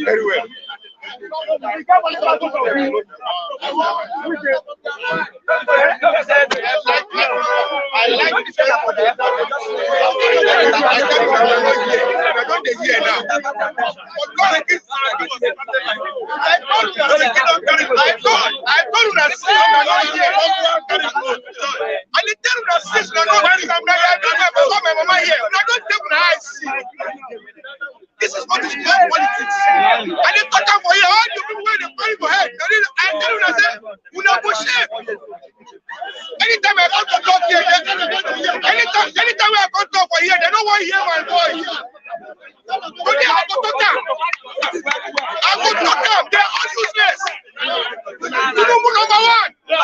Very well. I like the fact that this is what is called politics. And they talk for you, all you people where they fight for head. I tell you, I say, we not push it. Anytime I come to talk here, anytime I come to talk for here, they don't want to hear my voice. Today I go talk them. I go talk them. They're all useless. Number one. I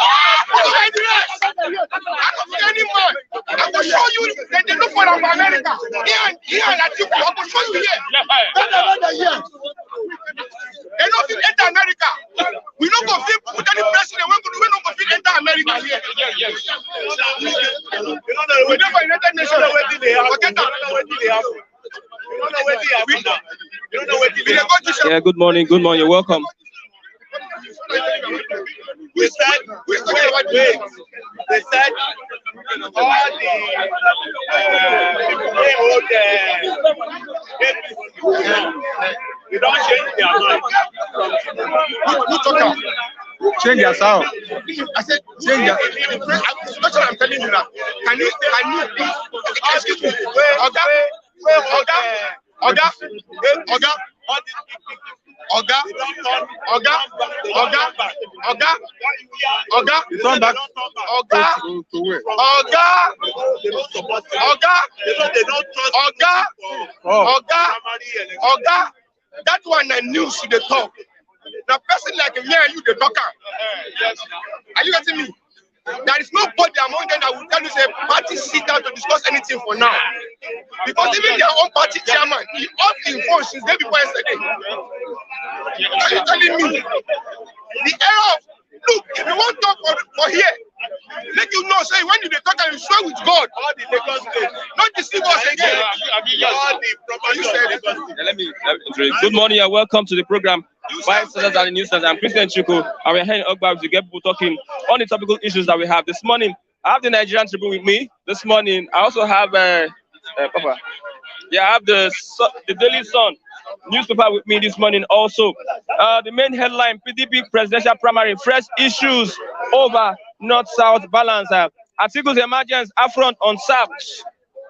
don't see any man. I will show you that they look for America. Here and Atiku, I will show you here. They don't feel enter America. We don't go feel put any president. We don't go feel enter America here. We never United Nations. Forget that. Yeah, good morning. Good morning. You're welcome. We said all the we don't change their mind. Who talk? Change your sound. I said change your. That's what I'm telling you now. Can you please excuse me? That one I knew should talk. The person like me and you, the talker. Are you getting me? There is nobody among them that will tell you say party sit down to discuss anything for now. Because even their own party chairman, he off in phone since day before yesterday. Are you telling me? The era of look, if you want to talk for here, let you know, say when you talk and you swear with God, all the Lagos State, not deceive us again. Let me introduce. Good morning and welcome to the program. Vice Senators and the News Center. I'm President Atiku, and we're here in Ogba to get people talking on the topical issues that we have this morning. I have the Nigerian Tribune with me this morning. I also have Papa. Yeah, I have the Daily Sun newspaper with me this morning also. The main headline: PDP presidential primary, fresh issues over North-South balance. Atiku's emergence affront on South.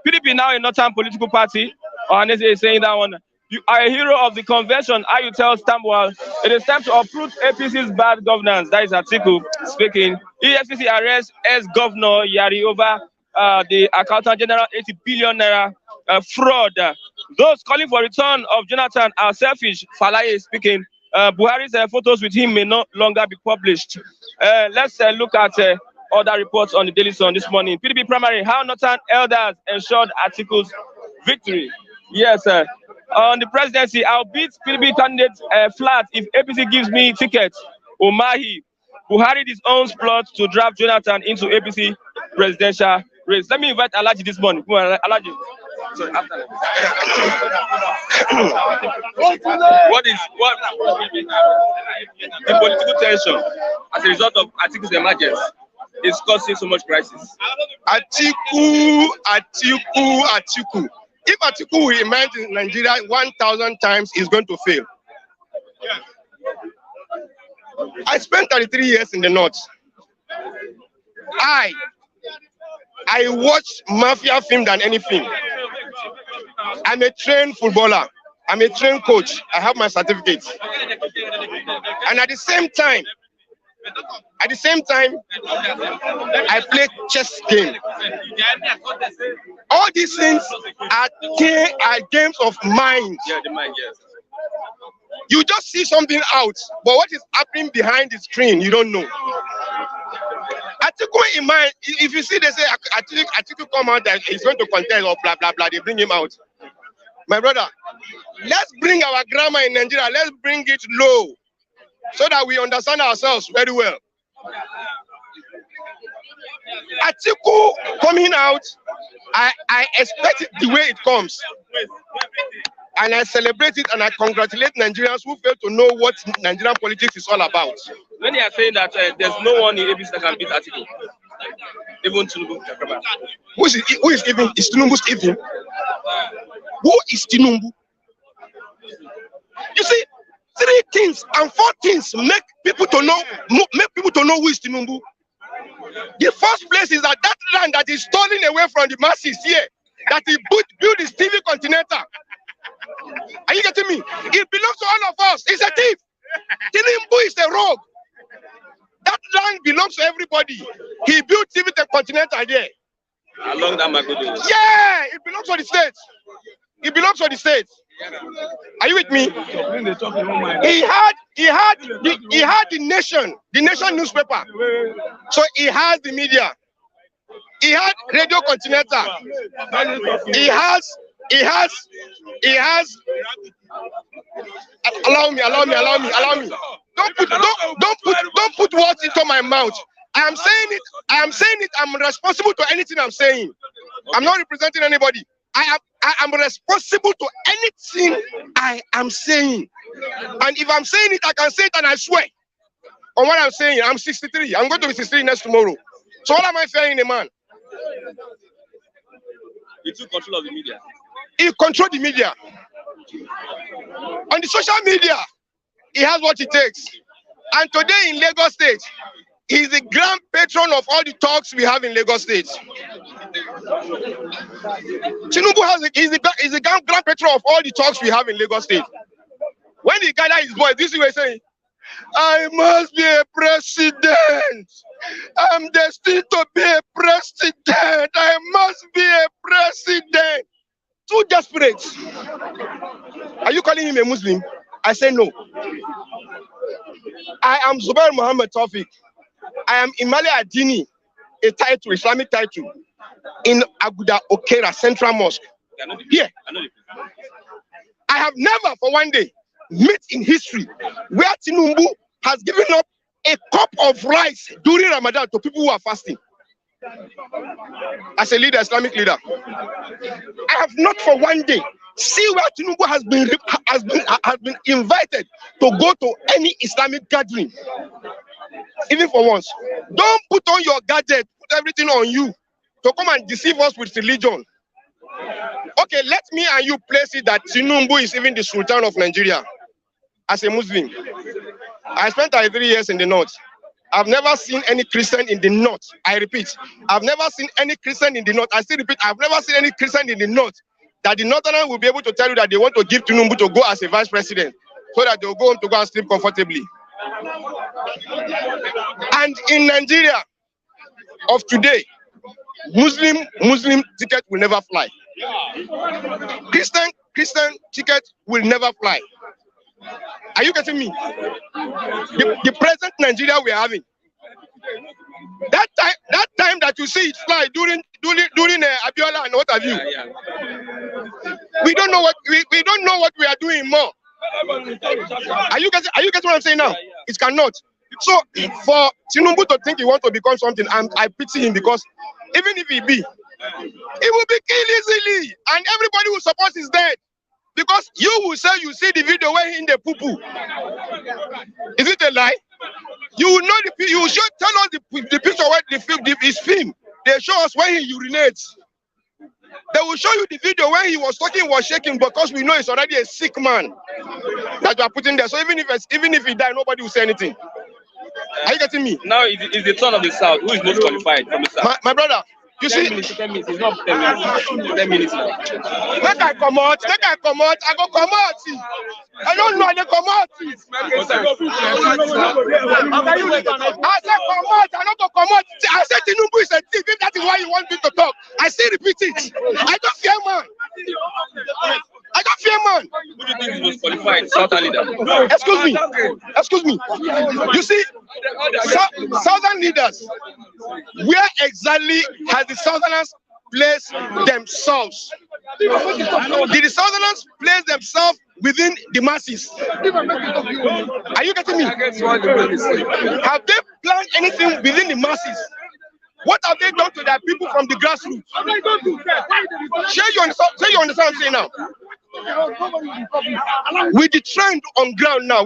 PDP now a northern political party. Honestly, is saying that one. You are a hero of the convention. How you tell Stamwell it is time to uproot APC's bad governance. That is Atiku speaking. EFCC arrests ex-governor Yari over the accountant general 80 billion naira fraud. Those calling for return of Jonathan are selfish. Falaye speaking. Buhari's photos with him may no longer be published. Let's look at other reports on the Daily Sun this morning. PDP primary, how Northern elders ensured Atiku's victory. Yes, sir. On the presidency, I'll beat PDP candidates flat if APC gives me ticket. Omahi, Buhari his own plot to draft Jonathan into APC presidential race. Let me invite Alaji this morning. Come on, Alaji. Sorry, after that. What the political tension as a result of Atiku's emergence is causing so much crisis? Atiku. If Atiku will emerge in Nigeria 1,000 times, he's going to fail. I spent 33 years in the north. I watch mafia film than anything. I'm a trained footballer. I'm a trained coach. I have my certificates. And at the same time, I play chess game. All these things are games of mind. Yeah, the mind, yes. You just see something out, but what is happening behind the screen, you don't know. Atiku in mind, if you see they say Atiku come out that he's going to contest or blah blah blah, they bring him out. My brother, let's bring our grammar in Nigeria, let's bring it low so that we understand ourselves very well. Atiku coming out, I expect it the way it comes. And I celebrate it and I congratulate Nigerians who fail to know what Nigerian politics is all about. When they are saying that there's no one in APC that can beat Atiku, even Tinubu. Who is even? Is Tinubu even? Who is Tinubu? You see, 3 things and 4 things make people to know who is Tinubu. The first place is that land that is stolen away from the masses here, that he built his TV Continental. Are you getting me? It belongs to all of us. He's a thief. Tinubu is a rogue. That land belongs to everybody. He built TV Continental there. Along that Magodo. Yeah, it belongs to the state. It belongs to the state. Are you with me? He had the Nation newspaper. So he has the media. He had Radio Continental. He has. Allow me. Don't put words into my mouth. I'm saying it. I'm responsible to anything I'm saying. I'm not representing anybody. I am responsible to anything I am saying. And if I'm saying it, I can say it and I swear on what I'm saying. I'm 63. I'm going to be 63 next tomorrow. So what am I failing a man? He took control of the media. He controlled the media. On the social media, he has what it takes. And today in Lagos State, he's the grand patron of all the talks we have in Lagos State. Tinubu is the grand patron of all the talks we have in Lagos State. When he gathered his voice, this is what he's saying. I must be a president. I'm destined to be a president. I must be a president. Too desperate. Are you calling him a Muslim? I say no. I am Zubair Muhammad Tawfiq. I am Imale Adini, a title, Islamic title, in Aguda Okera Central Mosque. Here. I have never for one day met in history where Tinubu has given up a cup of rice during Ramadan to people who are fasting. As a leader, Islamic leader, I have not for one day seen where Tinubu has been invited to go to any Islamic gathering, even for once. Don't put on your gadget, put everything on you to come and deceive us with religion. Okay, let me and you place it that Tinubu is even the Sultan of Nigeria. As a Muslim, I spent 3 years in the north. I've never seen any Christian in the north. I repeat, I've never seen any Christian in the north. I still repeat, I've never seen any Christian in the north that the northerners will be able to tell you that they want to give Tinubu to go as a vice president so that they'll go home to go and sleep comfortably. And in Nigeria of today, Muslim ticket will never fly. Christian ticket will never fly. Are you getting me? The present Nigeria we are having, that time that you see it fly during Abiola and what have you, we don't know what we are doing more. Are you getting what I'm saying now? It cannot. So for Tinubu to think he wants to become something, I pity him, because even if he be, he will be killed easily, and everybody who supports is dead. Because you will say you see the video where he in the poo-poo. Is it a lie? You will know you should tell us the picture where his film. They show us where he urinates. They will show you the video where he was talking, was shaking, because we know he's already a sick man that you are putting there. So even if he die, nobody will say anything. Are you getting me? Now it's the turn of the South. Who is most qualified from the South? My brother. You 10 minutes, 10 minutes. It's not 10 minutes. 10 minutes now. Make I come out. I go come out. I don't know they come out. I said come out. I don't go come out. I said Tinubu is a thief. If that is why you want me to talk, I still repeat it. I don't fear man. I don't fear man. Who do you think is most qualified Southern leader? Excuse me. You see, Southern leaders, where exactly has the Southerners placed themselves? Did the Southerners place themselves within the masses? Are you getting me? Have they planned anything within the masses? What have they done to their people from the grassroots? Say you understand what I'm saying now? With the trend on ground now,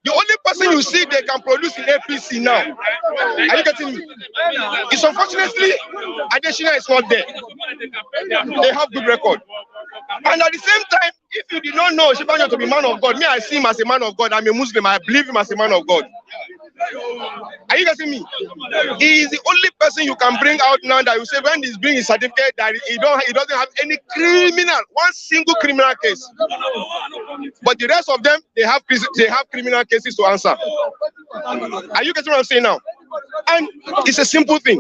the only person you see they can produce in APC now. Are you getting me? It's unfortunately Adesina is not there. They have good record. And at the same time, if you did not know Shibanjo to be man of God, me, I see him as a man of God. I'm a Muslim. I believe him as a man of God. Are you getting me? He is the only person you can bring out now that you say when he's bringing his certificate that he doesn't have any one single criminal case. But the rest of them, they have criminal cases to answer. Are you getting what I'm saying now? And it's a simple thing.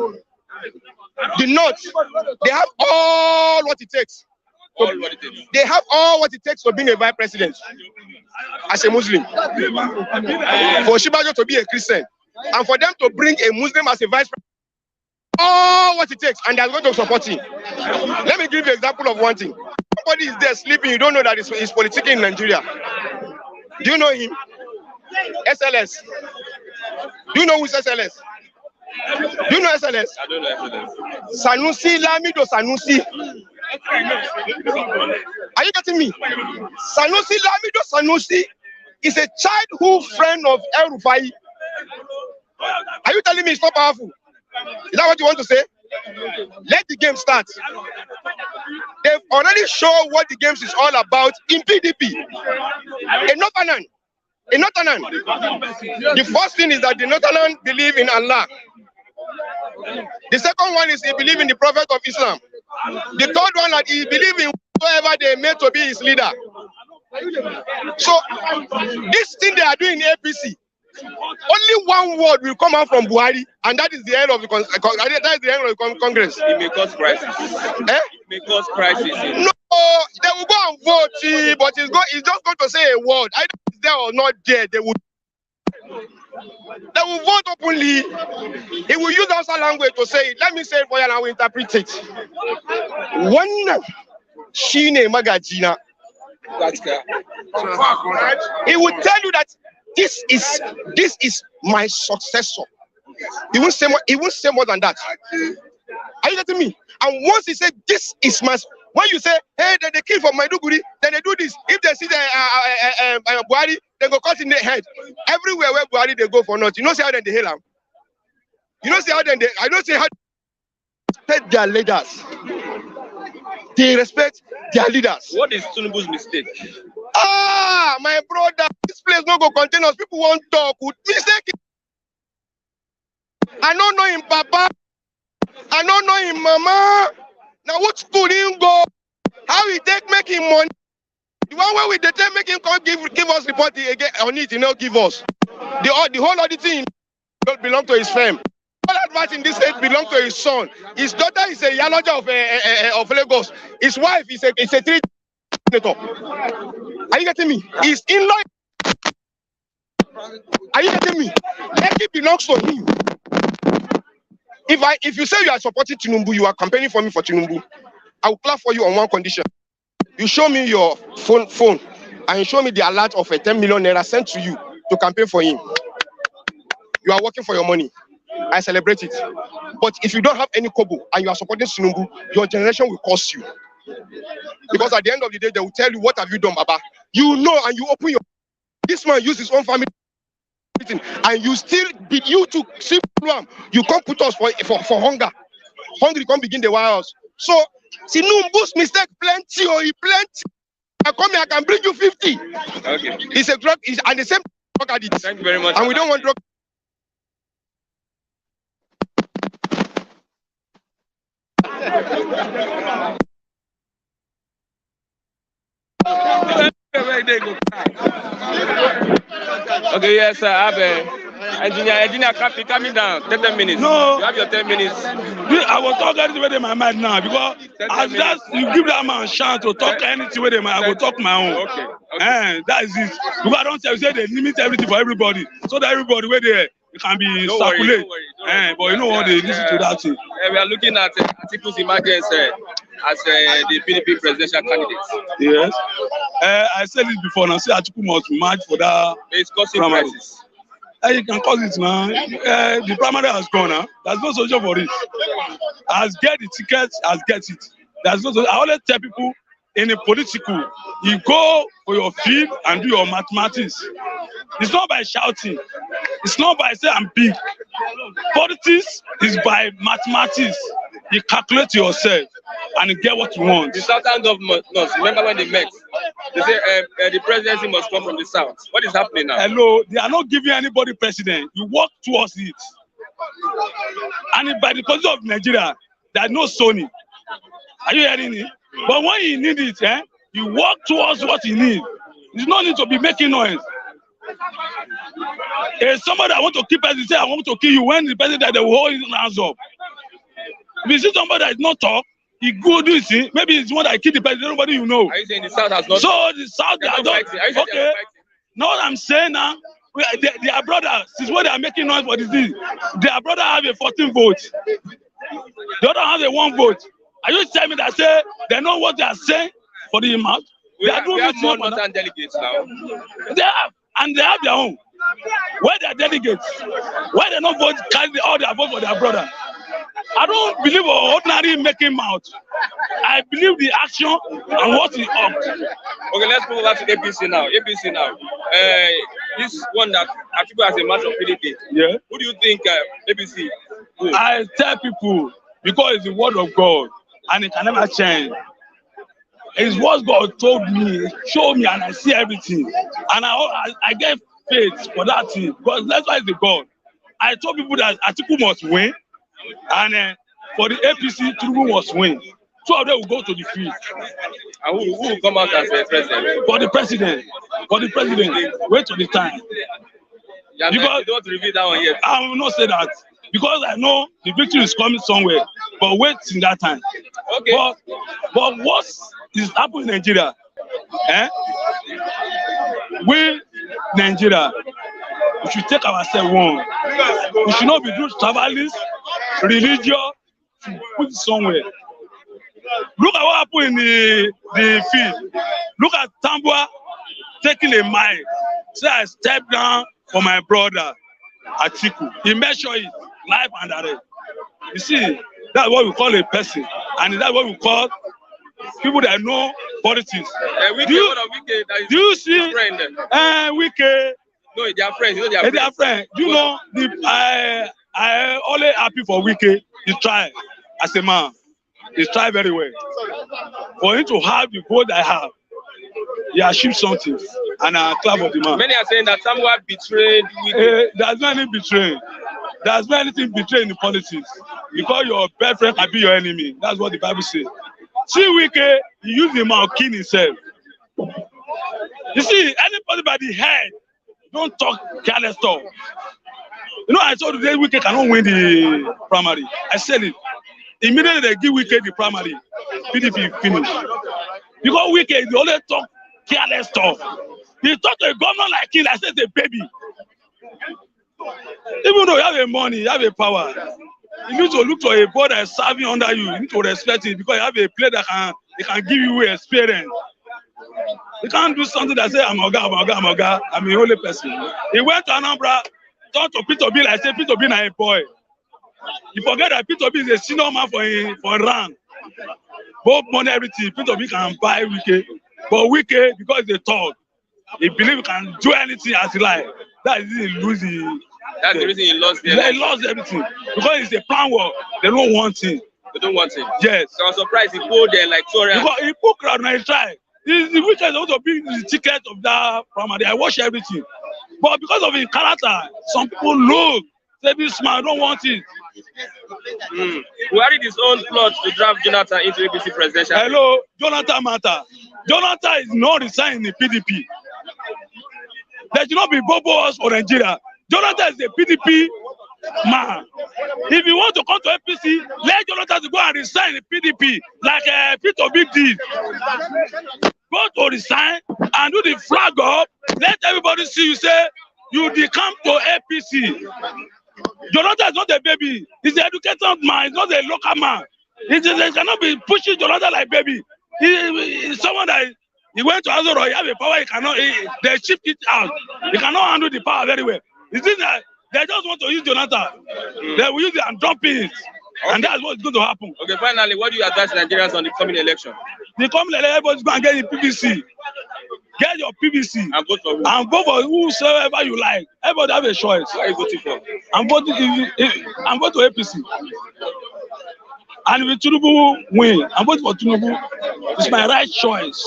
The North, they have all what it takes. They have all what it takes to being a vice president as a Muslim. For Shibanjo to be a Christian, and for them to bring a Muslim as a vice president, all what it takes, and they're going to support him. Let me give you an example of one thing. Somebody is there sleeping, you don't know that he's politicking in Nigeria. Do you know him? SLS. Do you know who's SLS? Do you know SLS? I don't know SLS. Sanusi, Lamido Sanusi. Are you getting me? Sanusi, Lamido Sanusi is a childhood friend of El Rufai. Are you telling me it's not powerful? Is that what you want to say? Let the game start. They've already shown what the games is all about in PDP. A Northern. The first thing is that the Northern believe in Allah. The second one is he believe in the Prophet of Islam. The third one that he believe in whoever they made to be his leader. So this thing they are doing in APC, only one word will come out from Buhari, and that is the end of the Congress. It may cause crisis. It may cause crisis. No, they will go and vote, but it's just going to say a word. Either it's there or not there, they will vote openly. He will use our language to say it. Let me say it for you and I will interpret it. One Shine Magajina. He will tell you that this is my successor. He won't say more than that. Are you getting me? And once he said this is my, when you say, hey, they kill for Maiduguri, then they do this. If they see the Buhari, they go cut in their head. Everywhere where Buhari they go for nothing. You know see how they hail them. You know see how I don't see how they respect their leaders. They respect their leaders. What is Tinubu's mistake? My brother, this place no go contain us. People won't talk with mistake. I don't know him, Papa. I don't know him, Mama. Now what school he go? How he take making money? The one where we they take make him come give us report again on it, you know, give us. The whole auditing don't belong to his firm. All advice in this state belong to his son. His daughter is a Yaloja of Lagos. His wife is a 3 senator. Are you getting me? He's in law. Are you getting me? Lekki belongs to him. If you say you are supporting Tinubu, you are campaigning for me for Tinubu, I will clap for you on one condition. You show me your phone and you show me the alert of a 10 million naira sent to you to campaign for him. You are working for your money. I celebrate it. But if you don't have any kobo and you are supporting Tinubu, your generation will cost you. Because at the end of the day, they will tell you, what have you done, Baba? You know, and you open your... This man used his own family, and you still be you to see problem. You can't put us for hunger. Hungry can't begin the wiles. So, Tinubu's mistake plenty, he plenty. I come here, I can bring you 50. Okay. It's a drug, and the same drug addict. Thank you very much. And we don't want drug. Okay, yes, sir. I have engineer, coming down. 10 minutes. No. You have your 10 minutes. I will talk anything with my mind now because as that you give that man a chance to talk anything with him, I will talk my own. Okay. And that is it. Because I don't say they limit everything for everybody, so that everybody where they can be circulate. But you know what they listen to that thing. We are looking at Atiku's emergence as the PDP presidential candidate. Yes. I said it before. Now, say Atiku must march for that. It's causing primary. crisis. You can cause it now. The primary has gone now. There's no solution for it. As get the tickets, as get it. There's no solution. I always tell people in a political, you go for your field and do your mathematics. It's not by shouting. It's not by saying I'm big. Politics is by mathematics. You calculate yourself and you get what you want. The southern government, no, remember when they met? They say the presidency must come from the south. What is happening now? Hello, they are not giving anybody president. You work towards it. And by the position of Nigeria, there is no Sony. Are you hearing it? But when you need it, you work towards what you need. There's no need to be making noise. If somebody that want to kill president say I want to kill you, when the president they will hold his hands up. If you see somebody that is not talk, he go do it. Maybe it's one that kill the president. Nobody you know. Are you saying the south has not? So the south they are not. Okay. Now what I'm saying now, their brother, since when they are making noise for this thing, their brother have a 14 vote. The other has a 1 vote. Are you telling me that say they know what they are saying for the amount? We have more northern delegates now. They have, and they have their own. Where they are delegates, why they not vote carry all their vote for their brother? I don't believe ordinary making mouth. I believe the action and what is up. Okay, let's move over to APC now. APC now. This one that Atiku has a match of PDP. Yeah. Who do you think APC will? I tell people because it's the word of God and it can never change. It's what God told me, showed me, and I see everything. And I get faith for that thing because that's why it's the God. I told people that Atiku must win, and for the APC, Tinubu must win. 2 of them will go to the field. And who will come out as the president? For the president, wait till the time. Because you don't reveal that one yet. I will not say that because I know the victory is coming somewhere. But wait in that time. Okay. But what is happening in Nigeria? We Nigeria, we should take ourselves one. We should not be doing tribalism, religion, to put it somewhere. Look at what happened in the field. Look at Tambua taking a mic. Say I step down for my brother Atiku. He measure it life and direct. You see, that's what we call a person, and that's what we call people that know politics. Do you see Wike? No, they are friends. You know they are friends. Do you know I always happy for Wike. He try as a man. He try very well. For him to have the vote I have, he achieved something, and I clap for the man. Many are saying that someone betrayed Wike. There's not any betraying. There's not anything betraying in politics because your best friend can be your enemy. That's what the Bible says. See Wike, he used the mouth kill himself. You see, anybody by the head, don't talk careless stuff. You know, I told you that Wike cannot win the primary. I said it. Immediately they give Wike the primary, PDP finish. Because Wike, they only talk careless stuff. He talk to a governor like him, I said, a baby. Even though you have a money, you have a power, you need to look for a boy that is serving under you. You need to respect it because you have a player that can give you experience. You can't do something that say I'm Oga. I'm a holy person. He went to Anambra, talked to Peter B. Like say Peter B. is a boy. You forget that Peter B. is a senior man for a rank. Both money, everything. Peter B. can buy Wike, but Wike because he's a thug, he believes he can do anything as he like. That is he lose the. That's the reason he lost. He lost everything because it's a plan war. They don't want him. They don't want him. Yes. So I'm surprised he pulled there like 200. Because he put crowd and he tried. The weekend also be the ticket of that primary. I watch everything, but because of his character, some people look. Say this man don't want it. Buhari his own plot to draft Jonathan into APC presidential. Hello, Jonathan matter. Jonathan is not resigning in PDP. There should not be bobos for Nigeria. Jonathan is a PDP man. If you want to come to APC, let Jonathan go and resign in PDP like Peter Obi did. Go to resign and do the flag up. Let everybody see you say you come to APC. Jonathan is not a baby. He's an educated man. He's not a local man. They cannot be pushing Jonathan like baby. He's someone that he went to Azoro. He have a power. He cannot. They shift it out. He cannot handle the power very well. It's that they just want to use Jonathan. They will use it and dump it. Okay. And that's what's going to happen. Okay, finally, what do you advise Nigerians on the coming election? The coming election, everybody's going to get the PVC. Get your PVC. And vote for who? And vote for whosoever you like. Everybody have a choice. What are you voting for? I'm voting to APC. And if Tinubu win, I'm voting for Tinubu. It's my right choice.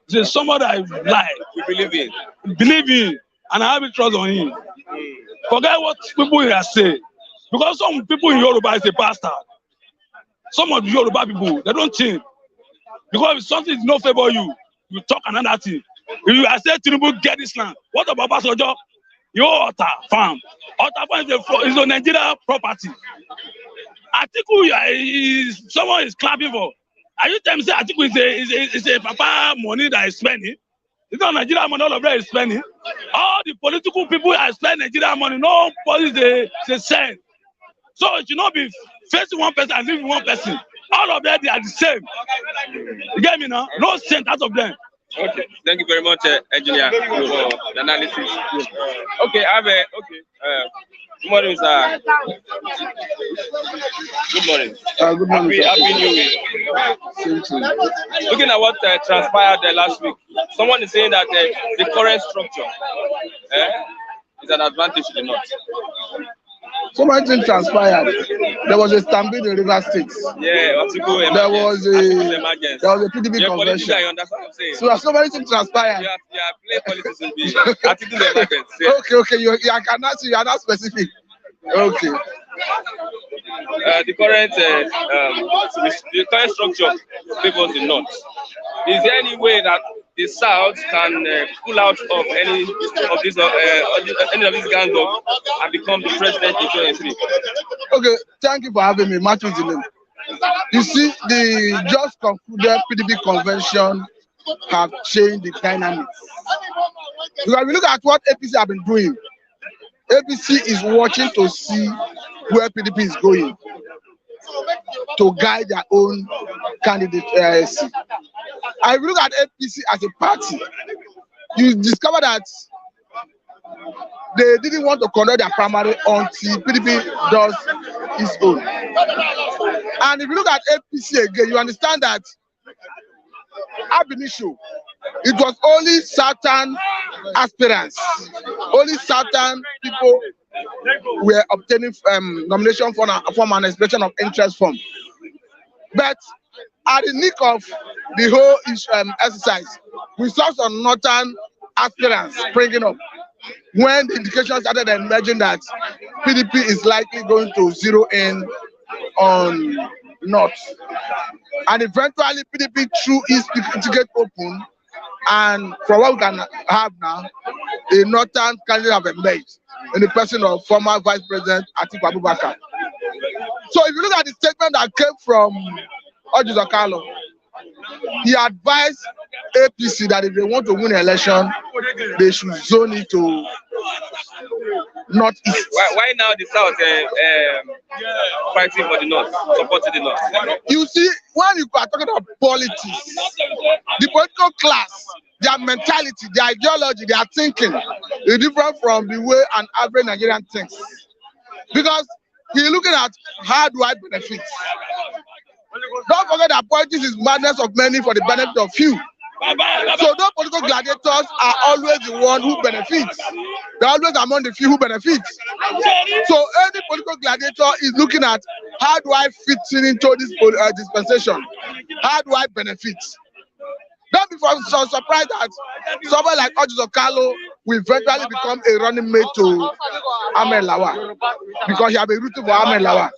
It's somebody I like. You believe in? Believe in. And I have a trust on him. Forget what people here say. Because some people in Yoruba is a bastard. Some of the Yoruba people, they don't think. Because if something is not favor you, you talk another thing. If you are saying Tinubu get this land, what about Basojo? Your Ota farm. Ota farm is a Nigeria property. Atiku someone is clapping for. Are you telling me Atiku is a papa money that is spending? It's not Nigeria money, all of them is spending. All the political people are spending Nigeria money, no policy they send. So it should not be facing one person and leaving one person. All of them, they are the same. You get me now? No sense out of them. Okay, thank you very much, engineer, for the analysis. Okay, good morning, sir. Good morning. Good morning. Happy New Year. Looking at what transpired last week, someone is saying that the current structure is an advantage to the North. So much things transpired. There was a stampede in River State. Yeah, there was a PDP convention. I understand what I'm saying. So many things transpired. Yeah, play politics will be Okay. I cannot see. You are not specific. Okay. The current structure favors the North. Is there any way that the South can pull out of any of these gangs up and become the president in 2023? Okay, thank you for having me. Matthew is the name. You see, the just concluded PDP convention have changed the dynamics. Because if we look at what APC have been doing, APC is watching to see where PDP is going to guide their own candidacy. And if you look at APC as a party, you discover that they didn't want to conduct their primary until PDP does its own. And if you look at APC again, you understand that ab initio, it was only certain aspirants, only certain people were obtaining nomination for an expression of interest form. But at the nick of the whole exercise, we saw some northern aspirants springing up when the indications started emerging that PDP is likely going to zero in on North. And eventually PDP threw its ticket open, and from what we can have now, a northern candidate have emerged in the person of former Vice President Atiku Abubakar. So if you look at the statement that came from Atiku, he advised APC that if they want to win an election, they should zone it to northeast. Why now the South fighting for the North, supporting the North? You see, when you are talking about politics, the political class, their mentality, their ideology, their thinking is different from the way an average Nigerian thinks. Because you're looking at how do I benefit. Don't forget that politics is madness of many for the benefit of few. So those political gladiators are always the one who benefits. They're always among the few who benefits. So any political gladiator is looking at how do I fit into this dispensation? How do I benefit? Don't be so surprised that someone like Atiku will eventually become a running mate to Ahmed Lawan, because he has been rooting for Ahmed Lawan.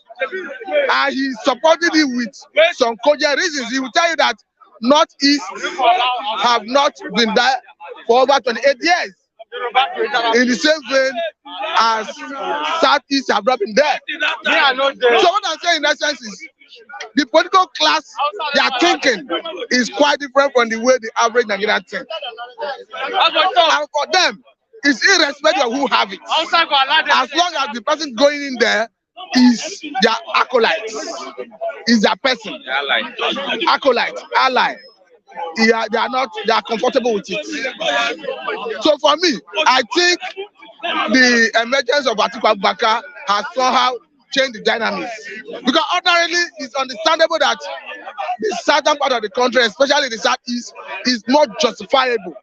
And he supported it with some cogent reasons. He will tell you that Northeast have not been there for over 28 years. in the same vein as Southeast have not been there. So what I'm saying in essence is the political class, their thinking is quite different from the way the average Nigerian think. And for them, it's irrespective of who have it. As long as the person going in there is their acolyte, is their person, acolyte, ally. They are comfortable with it. So for me, I think the emergence of Atiku Abubakar has somehow changed the dynamics. Because ordinarily, it's understandable that the southern part of the country, especially the southeast, is more justifiable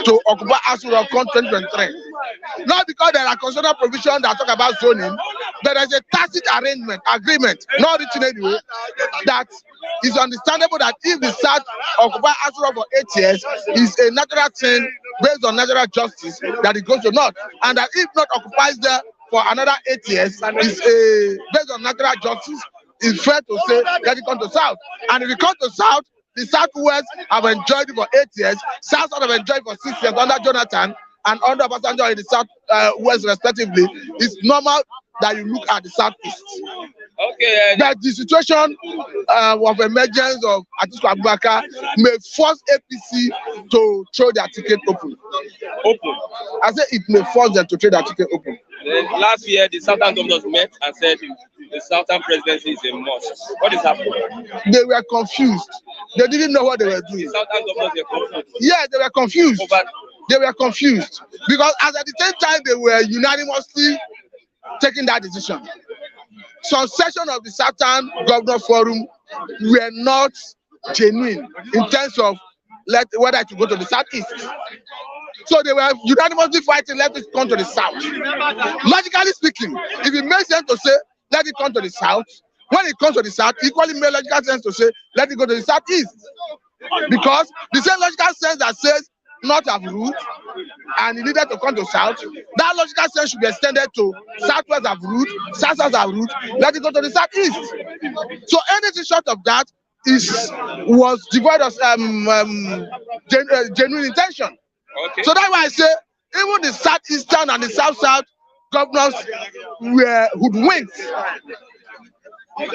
to occupy Asura Country 2023. Not because there are constitutional provisions that talk about zoning, but there's a tacit agreement, not written anyway, that is understandable that if the South occupy Asura for 8 years, is a natural thing based on natural justice that it goes to North, and that if not occupies there for another 8 years, is based on natural justice, it's fair to say that it comes to South. And if it comes to South, the Southwest have enjoyed it for 8 years, South have enjoyed it for 6 years under Jonathan and under Obasanjo in the Southwest respectively. It's normal that you look at the Southeast. Okay. That the situation of emergence of Atiku Abubakar may force APC to throw their ticket open. I say it may force them to throw their ticket open. Last year, the Southern governors met and said the Southern presidency is a must. What is happening? They were confused. They didn't know what they were doing. The Southern governors were confused. Yeah, they were confused. They were confused because at the same time they were unanimously taking that decision. Some section of the Southern Governor Forum were not genuine in terms of whether to go to the Southeast. So they were unanimously fighting, let it come to the South. Logically speaking, if it makes sense to say, let it come to the South, when it comes to the South, equally makes logical sense to say, let it go to the Southeast. Because the same logical sense that says, not have root, and it needed to come to South, that logical sense should be extended to Southwest have root, Southwest have root, let it go to the Southeast. So anything short of that was devoid of genuine intention. Okay. So that's why I say even the Southeastern and the South-South governors were hoodwinked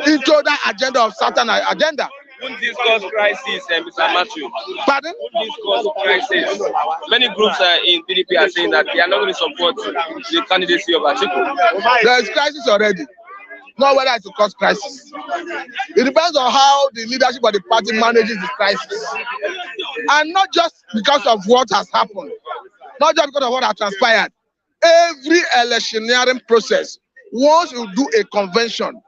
into that agenda of Southern agenda. Wouldn't this cause crisis, Mr. Matthew? Pardon? Wouldn't this cause crisis? Many groups in PDP are saying that they are not going to support the candidacy of Atiku. There is crisis already. Not whether it will cause crisis. It depends on how the leadership of the party manages the crisis. And not just because of what has happened, not just because of what has transpired. Every electioneering process, once you do a convention,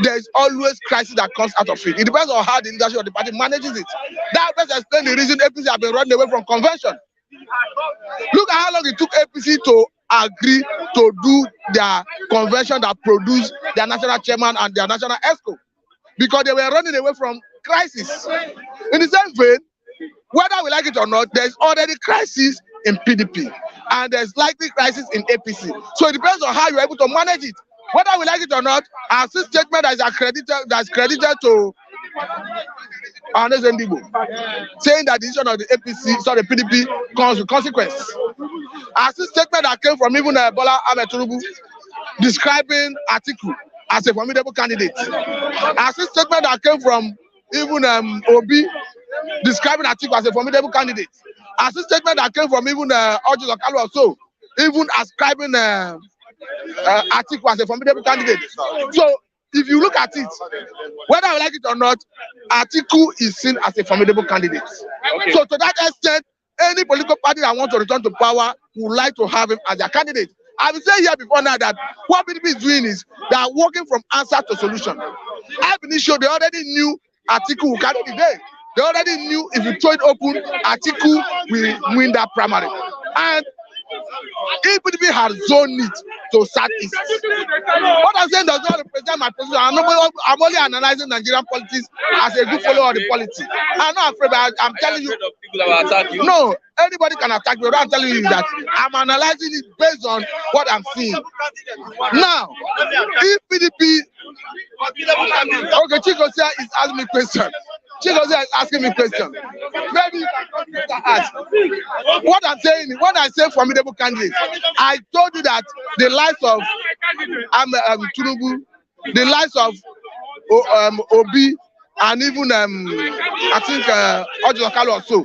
there's always crisis that comes out of it. It depends on how the leadership of the party manages it. That best explains the reason APC have been running away from convention. Look at how long it took APC to agree to do their convention that produced their national chairman and their national ESCO, because they were running away from crisis. In the same vein, whether we like it or not, there's already crisis in PDP and there's likely crisis in APC. So it depends on how you're able to manage it. Whether we like it or not, our statement that is credited to saying that the decision of the APC, so the PDP, comes with consequences. Our statement that came from even Bola Ahmed Tinubu describing Atiku as a formidable candidate. Our statement that came from even Obi describing Atiku as a formidable candidate. Our statement that came from even Ojo Okalu also, even ascribing Atiku as a formidable candidate. So if you look at it, whether I like it or not, Atiku is seen as a formidable candidate. Okay. So to that extent, any political party that wants to return to power would like to have him as their candidate. I will say here before now that what PDP is doing is they are working from answer to solution. I've been sure they already knew Atiku would carry the day. They already knew if you throw it open, Atiku will win that primary. And if PDP has zoned it to Southeast, what I'm saying does not represent my position. I'm only analyzing Nigerian politics as a good follower of the politics. I'm not afraid, but I'm telling you. No, anybody can attack me. What I'm telling you is that I'm analyzing it based on what I'm seeing. Now, if PDP, okay, Chico is asking me a question. Chigozie is asking me a question. Maybe you can ask. What I'm saying, when I say formidable candidates, I told you that the likes of Tinubu, the likes of Obi, and even I think Atiku also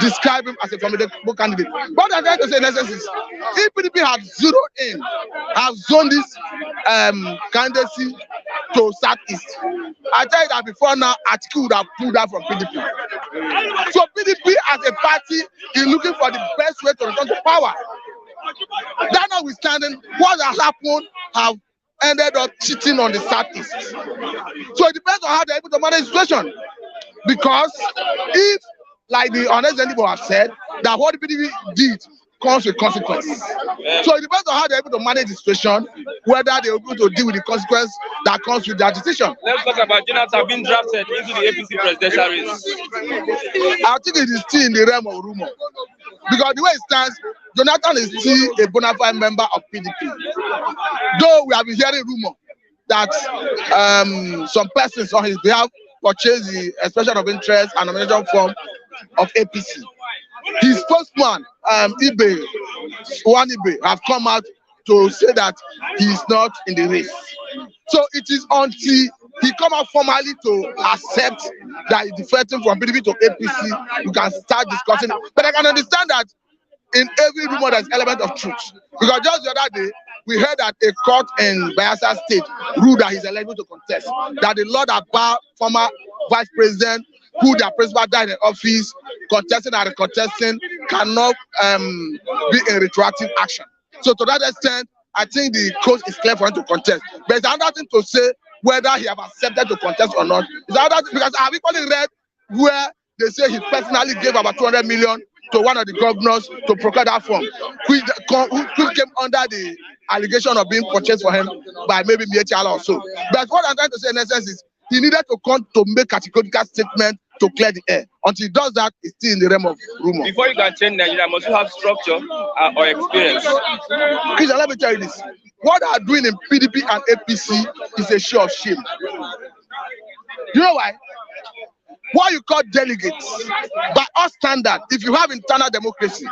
describe him as a formidable candidate. What I'm trying to say in essence is, if PDP had zeroed in, have zoned this candidacy to Southeast, I tell you that before now, Atiku would have pulled out from PDP. So PDP as a party is looking for the best way to return to power. That notwithstanding, what has happened have ended up cheating on the Southeast. So it depends on how they're able to manage the situation. Because if, like the honest people have said, that what the PDP did comes with consequences. So it depends on how they're able to manage the situation, whether they're able to deal with the consequence that comes with their decision. Let's talk about Jonathan being drafted into the APC presidential race. I think it is still in the realm of rumor. Because the way it stands, Jonathan is still a bona fide member of PDP. Though we have been hearing rumor that some persons on his behalf purchased the expression of interest and nomination form of APC. His spokesman, Fulani, have come out to say that he is not in the race. So it is until he come out formally to accept that he's defecting from PDP to APC, we can start discussing. But I can understand that in every rumor there's element of truth. Because just the other day, we heard that a court in Bayelsa State ruled that he's eligible to contest. That the law that bar former vice president who their principal died in office, contesting and recontesting, cannot be in retroactive action. So to that extent, I think the cause is clear for him to contest. But it's another thing to say whether he have accepted to contest or not. It's another thing, because I've equally read where they say he personally gave about 200 million to one of the governors to procure that form, which came under the allegation of being purchased for him by maybe Mietiala or so. But what I'm trying to say in essence is, he needed to come to make categorical statement to clear the air. Until he does that, it's still in the realm of rumor. Before you can change Nigeria, must you have structure or experience? Christian, let me tell you this. What they are doing in PDP and APC is a show of shame. You know why? What you call delegates, by our standard, if you have internal democracy,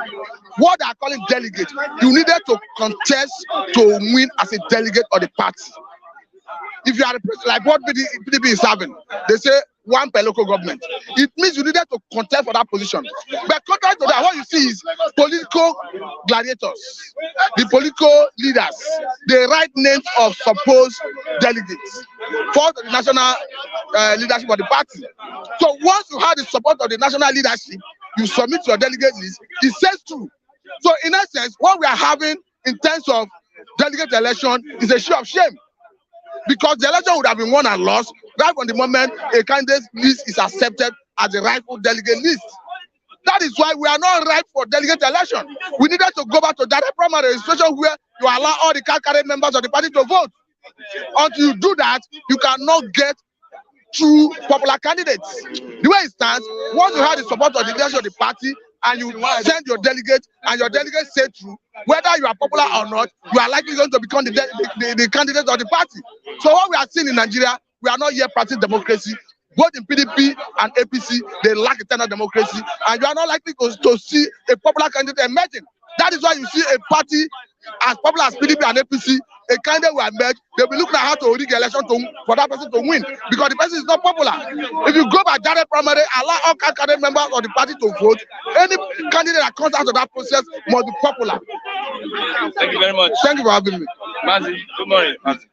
what they are calling delegates, you needed to contest to win as a delegate of the party. If you are a president, like what PDP is having, they say one per local government. It means you needed to contest for that position. But contrary to that, what you see is political gladiators, the political leaders, they write names of supposed delegates for the national leadership of the party. So once you have the support of the national leadership, you submit your delegate list, it says true. So in essence, what we are having in terms of delegate election is a show of shame. Because the election would have been won and lost right from the moment a candidate list is accepted as a rightful delegate list. That is why we are not ripe for delegate election. We needed to go back to direct primary registration where you allow all the card-carrying members of the party to vote. Until you do that, you cannot get true popular candidates. The way it stands, once you have the support of the leadership of the party and you send your delegate and your delegate say true, whether you are popular or not, you are likely going to become the candidate of the party. So what we are seeing in Nigeria, we are not yet practicing democracy. Both in PDP and APC, they lack internal democracy, and you are not likely to see a popular candidate emerging. That is why you see a party as popular as PDP and APC, a candidate will emerge, they'll be looking at how to rig election for that person to win, because the person is not popular. If you go by direct primary, allow all candidate members of the party to vote, any candidate that comes out of that process must be popular. Thank you very much. Thank you for having me. Mazi, good morning. Mazi.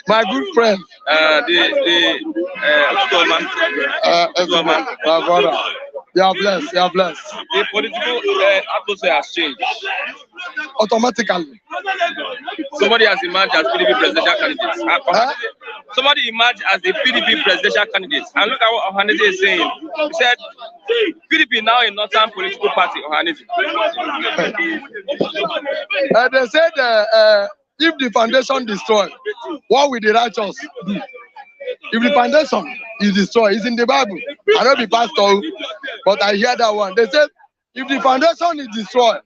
My good friend. My brother. You are blessed. You are blessed. The political atmosphere has changed. Automatically. Somebody has emerged as PDP presidential candidate. Somebody emerged as the PDP presidential candidate. And look at what Ohaneze is saying. He said, PDP now a northern political party, Ohaneze. They said if the foundation destroyed, what will the righteous do? If the foundation is destroyed, it's in the Bible. I don't be pastor, but I hear that one. They said, if the foundation is destroyed,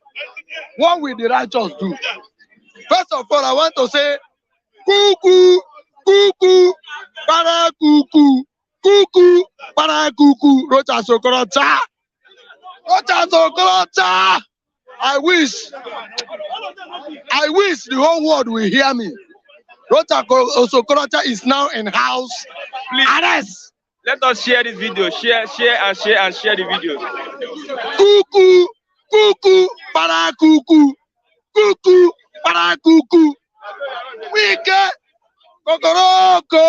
what will the righteous do? First of all, I want to say, cuckoo, Cuckoo, para cuckoo, cuckoo, para cuckoo. Rocha Sokorocha. Rocha Sokorocha. I wish the whole world will hear me. Rocha Sokorocha is now in house arrest. Let us share this video. Share the video. Cuckoo, cuckoo, para cuckoo, cuckoo, para cuckoo. Wike, kokoroko.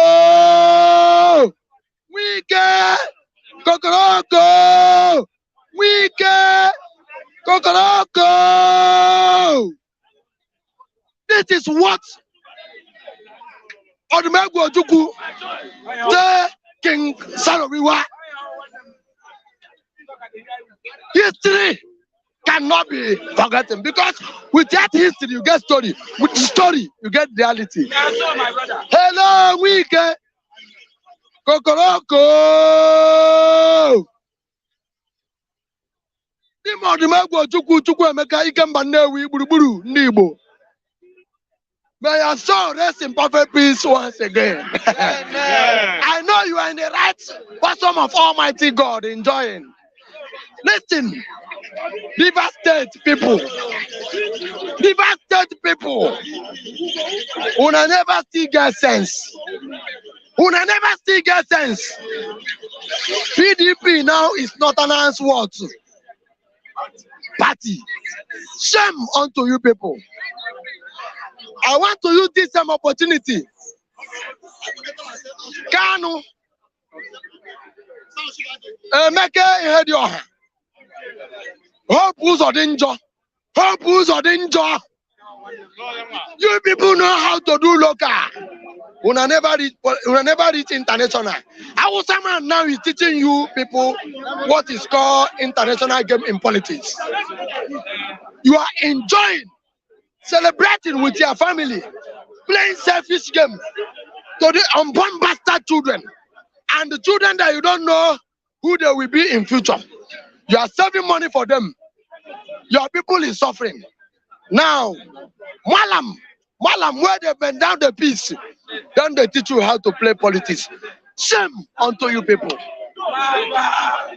Wike, kokoroko. Wike, kokoroko. This is what Odumegwu Ojukwu, the King Salowiwa. History cannot be forgotten, because with that history you get story. With story you get reality. Hello, Wike. Kokoroko. Ime Odumegwu Ojukwu Chukwuemeka Ikemba Nnewi Gburugburu ndị Igbo. May your soul rest in perfect peace once again. I know you are in the right bosom of Almighty God, enjoying. Listen, River State people, una never still get sense. Una never still get sense. PDP now is not an answer what? Party. Shame unto you people. I want to use this same opportunity. Kanu, Emeka Ihedioha, Hope Uzodinjo, Hope Uzodinjo. You people know how to do local. Una never reach international. Our man now is teaching you people what is called international game in politics. You are enjoying, celebrating with your family, playing selfish game to the unborn bastard children, and the children that you don't know who they will be in future. You are saving money for them. Your people is suffering. Now, Malam, where they bend down the piece, then they teach you how to play politics. Shame unto you people.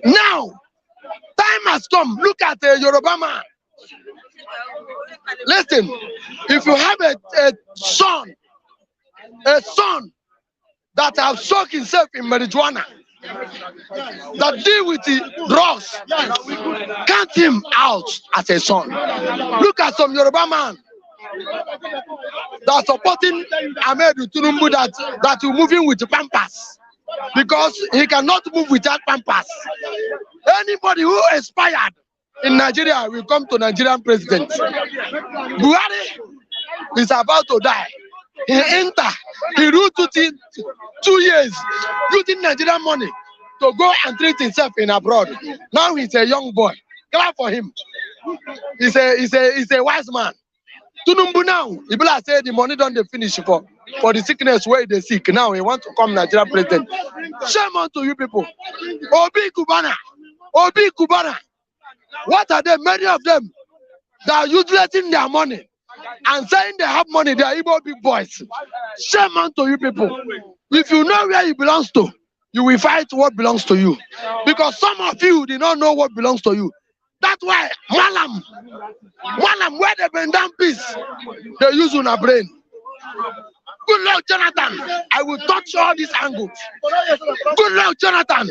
Now, time has come. Look at the Yoruba man. Listen, if you have a son that have soaked himself in marijuana, that deal with the drugs, count him out as a son. Look at some Yoruba man that supporting Ahmed Tinubu that will move in with the Pampas, because he cannot move without Pampas. Anybody who aspired in Nigeria will come to Nigerian president. Buhari is about to die. He ruled 2 years using Nigerian money to go and treat himself in abroad. Now he's a young boy. Clap for him. He's a wise man. Tinubu now, people are saying the money don't finish for the sickness where they sick. Now he wants to come Nigerian president. Shame on to you people. Obi Kubana. What are they? Many of them that are utilizing their money and saying they have money, they are Igbo big boys. Shame on to you people. If you know where it belongs to, you will fight what belongs to you. Because some of you did not know what belongs to you. That's why Malam, where they bend down peace, they use on a brain. Good luck, Jonathan. I will touch all these angles. Good luck, Jonathan.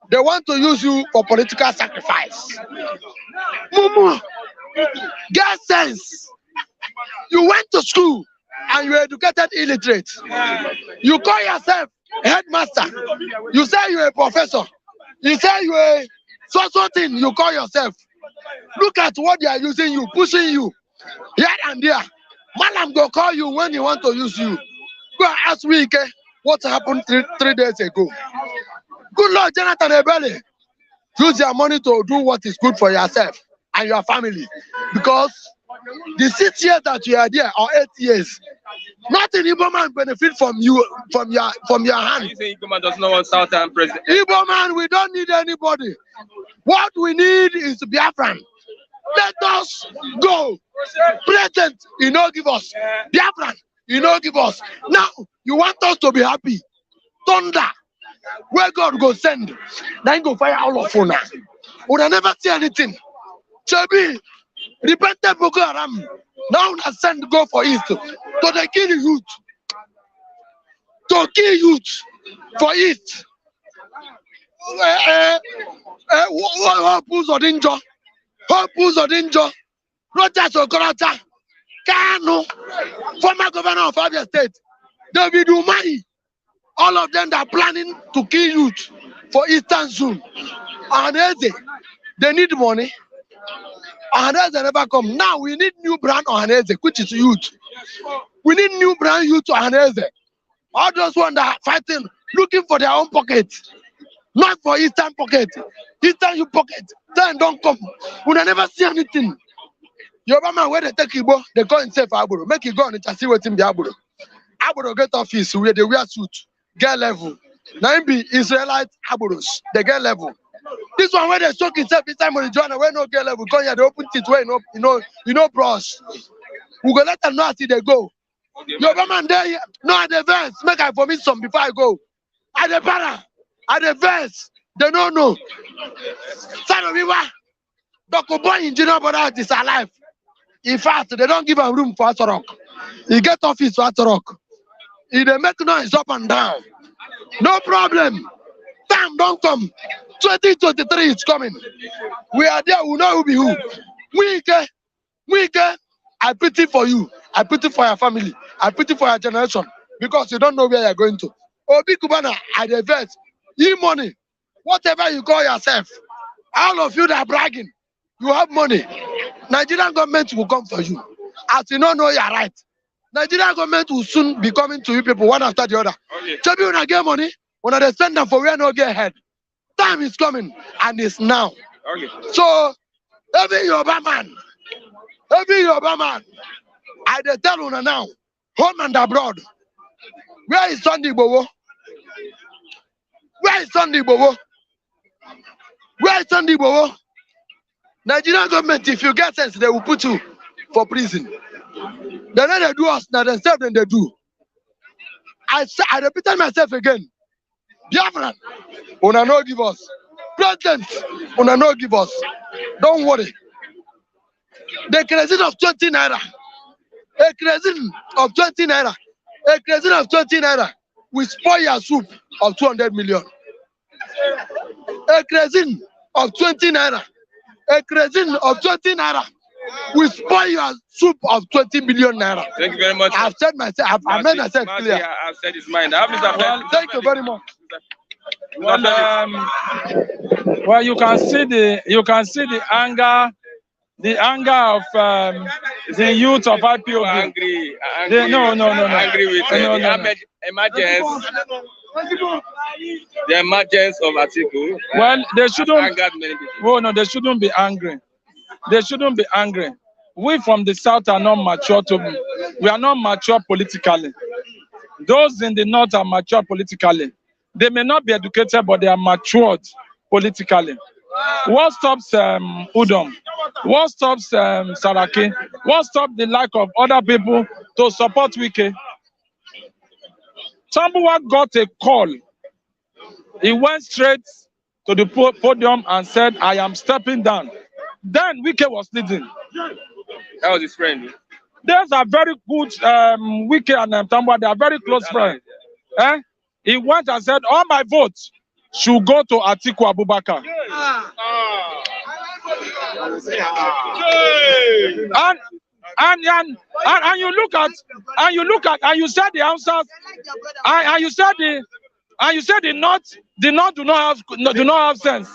They want to use you for political sacrifice. Mumu, get sense. You went to school and you are educated illiterate. You call yourself a headmaster. You say you're a professor. You say you're a so thing you call yourself. Look at what they are using you, pushing you here and there. Malam go call you when he want to use you. Go and ask Wike what happened three days ago. Good Lord, Jonathan Ebele, use your money to do what is good for yourself and your family. Because the 6 years that you are there, or 8 years, nothing Igbo man benefit from you, from your hand. You say Igbo man does not want Southern president? Igbo man, we don't need anybody. What we need is Biafran. Let us go. President, you know, give us. Biafran, you know, give us. Now, You want us to be happy? Thunder, where God go send, then go fire all of una. Una never see anything. Chebi, repented Boko Haram. Now una send go for east to the kill youth. To kill youth for east. Hope's Odinjo. Hope's Odinjo. Rogers Okorata. Kanu. Former governor of Abia State. David Umahi. All of them that are planning to kill youth for Eastern Zone. And they need money. And they never come. Now we need new brand Ohaneze, which is youth. We need new brand youth Ohaneze. All those ones that are fighting, looking for their own pocket. Not for Eastern pocket. Eastern you pocket. Then don't come. We never see anything. Yoruba man, where they take Igbo, they call himself Aburo. Make it go on and see what in the Aburo. Aburo get office where they wear suit. Get level. Now be Israelite Aburos. They get level. This one where they choke himself this time on the journey where no get level. Come here, they open it where you know bros. We go let them know how they go. Yoruba man there, no at the verse. Make I vomit some before I go. At the para, at the verse, they don't know. Son of Iwa, Dr. Boy engineer brother is alive. In fact, they don't give a room for Atorok. He get office for Atorok. If they make noise up and down, no problem. Time don't come. 2023 is coming. We are there. We know who be who. We I pity for you. I pity for your family. I pity for your generation because you don't know where you're going to. Obi Kubana, I divert. E-money, whatever you call yourself, all of you that are bragging, you have money. Nigerian government will come for you. As you don't know you're right. Nigerian government will soon be coming to you people one after the other. Tell me when I get money, when I spend them for where no get ahead. Time is coming and it's now. Okay. So every Yoruba man, I dey tell una now, home and abroad. Where is Sunday Igboho? Where is Sunday Igboho? Where is Sunday Igboho? Nigerian government, if you get sense, they will put you for prison. They know they do us, now themselves then they do. I repeated myself again. Biafran, una no give us. President, una no give us. Don't worry. The kerosene of 20 naira. A kerosene of 20 naira. A kerosene of 20 naira will spoil your soup of 200 million. A kerosene of 20 naira. A kerosene of 20 naira will spoil your soup of 20 million naira. Thank you very much. I've said myself, I've made myself clear. I've said his mind. Well, thank you very much. Well, you can see the anger of the youth of IPOB. Angry. No. Angry with the emergence. The emergence of Atiku. Well, they shouldn't. Angered many people. Oh no, they shouldn't be angry. They shouldn't be angry. We from the south are not mature we are not mature politically. Those in the north are mature politically. They may not be educated, but they are matured politically. What stops Udom? What stops Saraki? What stops the lack of other people to support Wike? Tambuwa got a call. He went straight to the podium and said, I am stepping down. Then Wike was leading. That was his friend. There's a very good Wike and Tambuwa. They are very close friends. He went and said, all my votes should go to Atiku Abubakar. And you look at and you said the answers and you said the North do not have sense.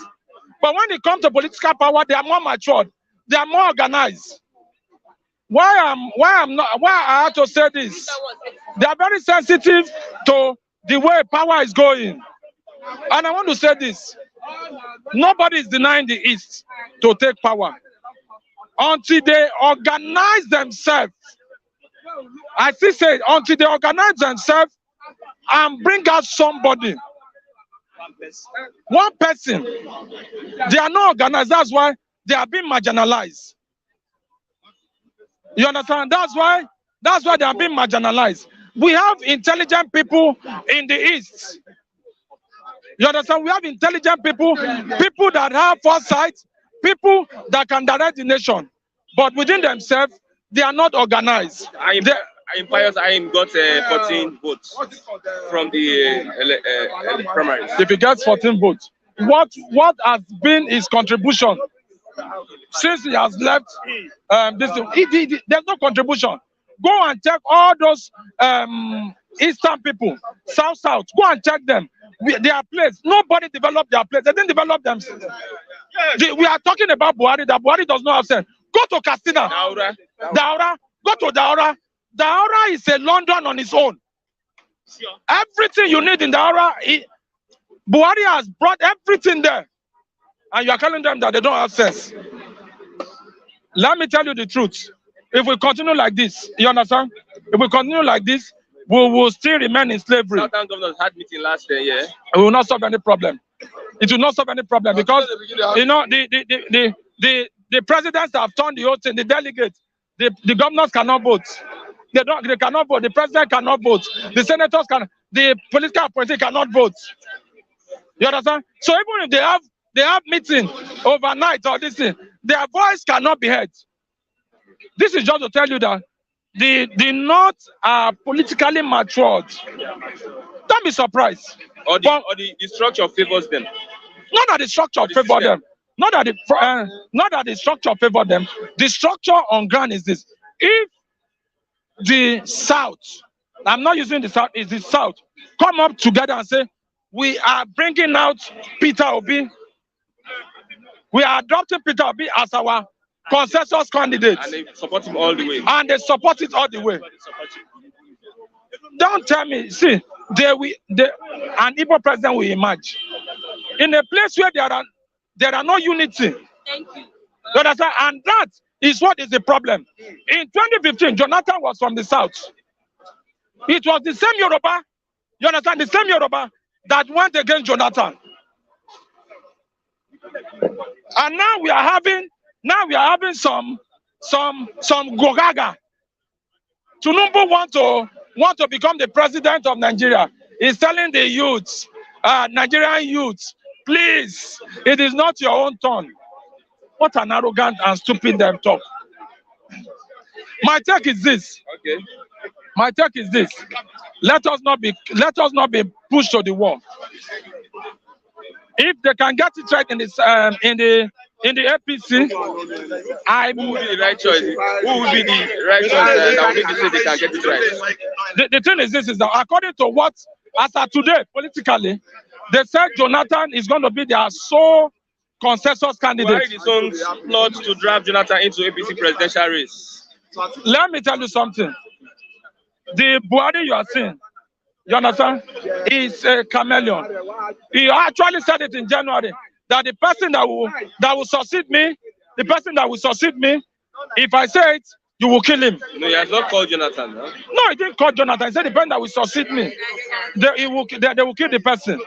But when it comes to political power, they are more matured, they are more organized. Why I have to say this? They are very sensitive to the way power is going. And I want to say this. Nobody is denying the East to take power until they organize themselves. I still say until they organize themselves and bring out somebody. One person. They are not organized. That's why they are being marginalized. You understand? That's why they are being marginalized. we have intelligent people in the East. You understand? We have intelligent people, people that have foresight, people that can direct the nation. But within themselves, they are not organized. Pius Ayim got 14 votes from the primaries. If he gets 14 votes, what has been his contribution since he has left there's no contribution. Go and check all those Eastern people, South. Go and check them. Their place. Nobody developed their place. They didn't develop themselves. We are talking about Buhari. That Buhari does not have sense. Go to Katsina. Daura. Go to Daura. Daura is a London on its own. Everything you need in Daura, Buhari has brought everything there. And you are telling them that they don't have sense. Let me tell you the truth. If we continue like this, you understand? If we continue like this, we will still remain in slavery. Southern governors had meeting last year. It will not solve any problem. It will not solve any problem because you know the presidents have turned the oath in the delegate. The governors cannot vote. They cannot vote. The president cannot vote. The senators the political appointee cannot vote. You understand? So even if they have meeting overnight or this thing, their voice cannot be heard. This is just to tell you that the North are politically matured. Don't be surprised. Or the structure favors them. Not that the structure favors them. Not that the structure favors them. The structure on ground is this. If the South, I'm not using the South, is the South, come up together and say, we are bringing out Peter Obi. We are adopting Peter Obi as our consensus candidate. And they support him all the way. And they support it all the way. Don't tell me, see, an Igbo president will emerge. In a place where there are no unity. Thank you. You understand? And that is what is the problem. In 2015, Jonathan was from the South. It was the same Yoruba, you understand, the same Yoruba that went against Jonathan. And now we are having some gogaga. Tinubu want to become the president of Nigeria. He's telling the youths, Nigerian youths, please, it is not your own turn. What an arrogant and stupid them talk. My take is this. Okay. My take is this. Let us not be pushed to the wall. If they can get it right in the APC, who will be the right choice? Who will be the right choice that will make you say they can get it right? The thing is this, is that according to what, as of today, politically, they said Jonathan is going to be their sole consensus candidate. Why is his own plot to draft Jonathan into APC presidential race? Let me tell you something. The Buhari you are seeing, you understand, is a chameleon. He actually said it in January that the person that will succeed me, if I say it, you will kill him. No, he has not called Jonathan. Huh? No, he didn't call Jonathan. He said the person that will succeed me, they will kill the person.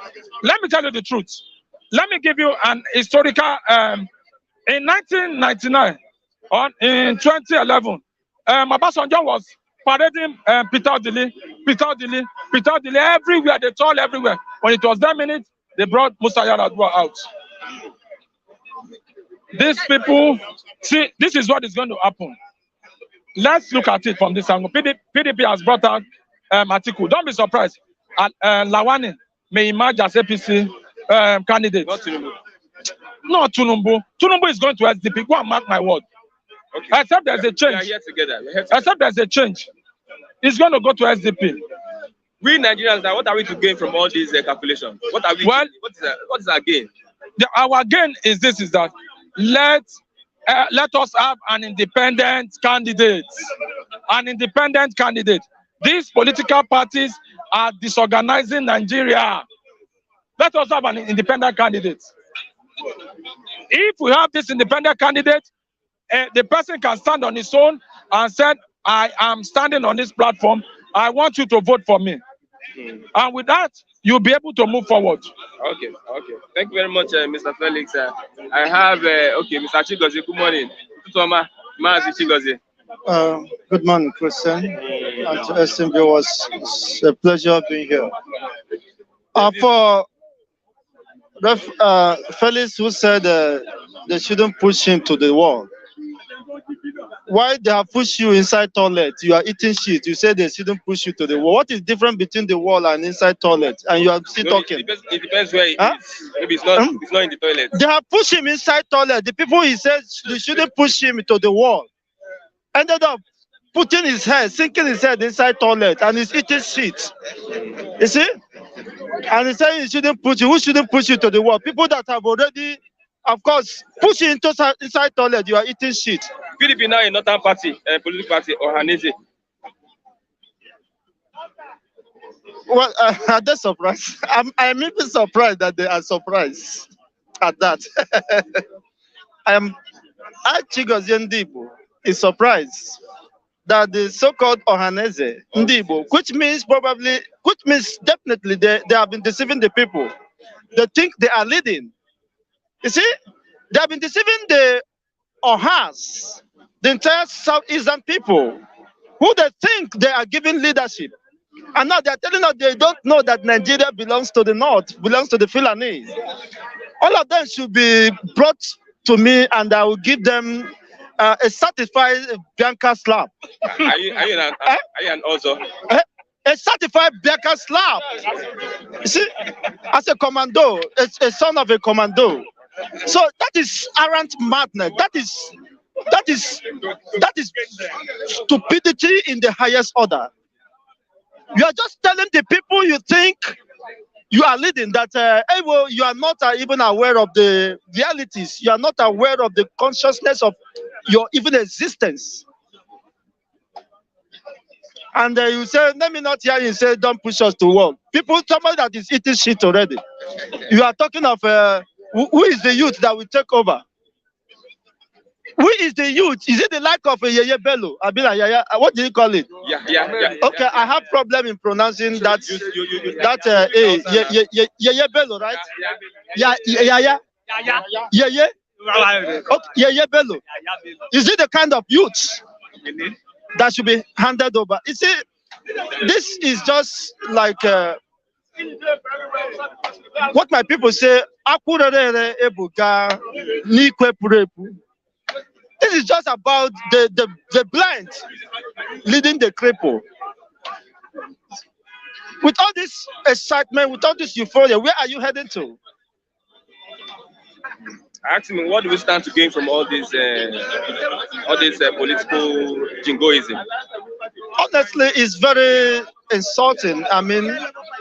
Let me tell you the truth. Let me give you an historical. In 1999, in 2011, Obasanjo was parading Peter Odili everywhere. They told everywhere. When it was that minute, they brought Musa Yar'Adua out. These people, see, this is what is going to happen. Let's look at it from this angle. PDP has brought out Atiku. Don't be surprised. Lawani may emerge as APC candidate. Not Tinubu. No, Tinubu. Tinubu is going to SDP. Go and mark my word. Okay. Except there's a change. We are here together. Except there's a change. It's going to go to SDP. We Nigerians, what are we to gain from all these calculations? What are we? Well, what is our gain? Our gain is this: is that let us have an independent candidate. An independent candidate. These political parties are disorganizing Nigeria. Let us have an independent candidate. If we have this independent candidate, the person can stand on his own and say, I am standing on this platform. I want you to vote for me. And with that, you'll be able to move forward. Okay. Thank you very much, Mr. Felix. I have, Mr. Chigozie. Good morning. Good morning, Christian. and to esteemed viewers. It's a pleasure being here. For Felix, who said they shouldn't push him to the wall. Why they have pushed you inside toilet? You are eating shit. You say they shouldn't push you to the wall. What is different between the wall and inside toilet? And you are still talking. It depends where it is. Maybe it's not in the toilet. They have pushed him inside toilet. The people he says they shouldn't push him to the wall ended up putting his head, sinking his head inside toilet, and he's eating shit. You see? And he's saying he shouldn't push you. Who shouldn't push you to the wall? People that have already, of course, push you into inside toilet, you are eating shit. PDP now a northern party, political party, or Hanese. Well, are they surprised? I'm even surprised that they are surprised at that. Chigozie Ndibo is surprised that the so-called Ohanese Ndibo, which means definitely they have been deceiving the people. They think they are leading. You see, they have been deceiving the Ohas, the entire Southeastern people, who they think they are giving leadership. And now they are telling us they don't know that Nigeria belongs to the North, belongs to the Fulani. All of them should be brought to me and I will give them a certified Bianca slap. Are you an also? A certified Bianca slap. You see, as a commando, a son of a commando. So that is arrant madness. That is stupidity in the highest order. You are just telling the people you think you are leading that hey, well, you are not even aware of the realities. You are not aware of the consciousness of your even existence. And you say, let me not hear you say, don't push us to wall. People, somebody that is eating shit already. You are talking of who is the youth that will take over? Who is the youth? Is it the like of a Yeye Bello? What do you call it? Yeah. Okay, I have problem in pronouncing that. Yeye Bello, right? Yeah. Yeye. Okay, Yeye Bello. Is it the kind of youth that should be handed over? You see, this is just like what my people say. This is just about the blind leading the cripple. With all this excitement, with all this euphoria, where are you heading to? Ask me, what do we stand to gain from all this political jingoism? Honestly, it's very insulting. I mean,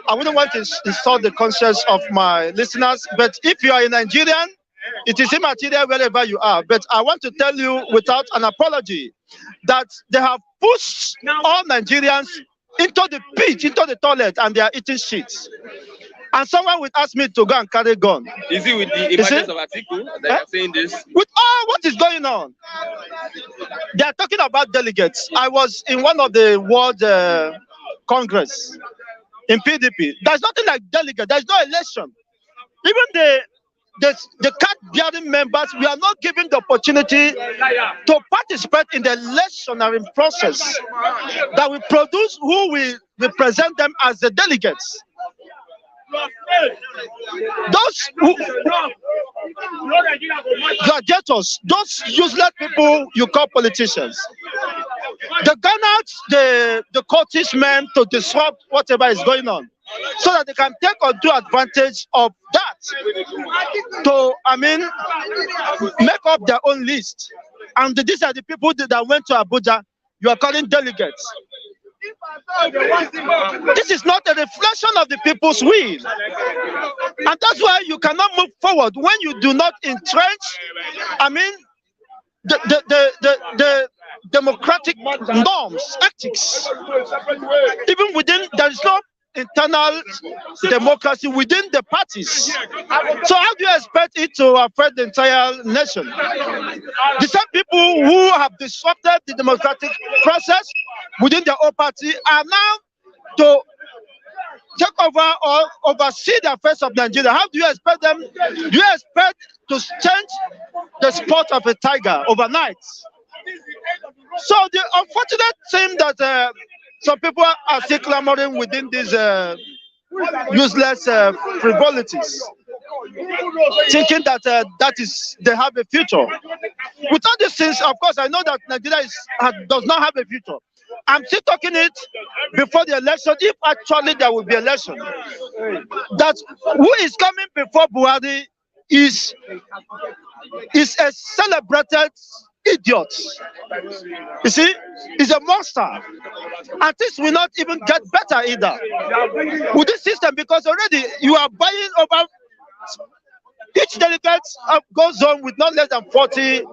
I wouldn't want to insult the conscience of my listeners, but if you are a Nigerian, it is immaterial wherever you are. But I want to tell you without an apology that they have pushed all Nigerians into the pit, into the toilet, and they are eating shit. And someone would ask me to go and carry a gun. Is it with the emergence of Atiku that are saying this? With all what is going on? They are talking about delegates. I was in one of the World Congress in PDP. There's nothing like delegate. There's no election. Even the card-bearing members, we are not given the opportunity to participate in the electionary process that will produce who will represent them as the delegates. Those gladiators, those useless people you call politicians, they gun out the courtish men to disrupt whatever is going on, so that they can take undue advantage of that to, make up their own list. And these are the people that went to Abuja. You are calling delegates. This is not a reflection of the people's will, and that's why you cannot move forward when you do not entrench. The democratic norms, ethics. Even within, there is no internal democracy within the parties. So how do you expect it to affect the entire nation? The same people who have disrupted the democratic process within their own party are now to take over or oversee the affairs of Nigeria. How do you expect them? Do you expect to change the spot of a tiger overnight? So the unfortunate thing that some people are still clamoring within these useless frivolities, thinking that they have a future. With all these things, of course, I know that Nigeria does not have a future. I'm still talking it before the election, if actually there will be election. That who is coming before Buhari is a celebrated idiot. You see, he's a monster. And things will not even get better either with this system, because already you are buying over. Each delegate goes on with not less than $40,000.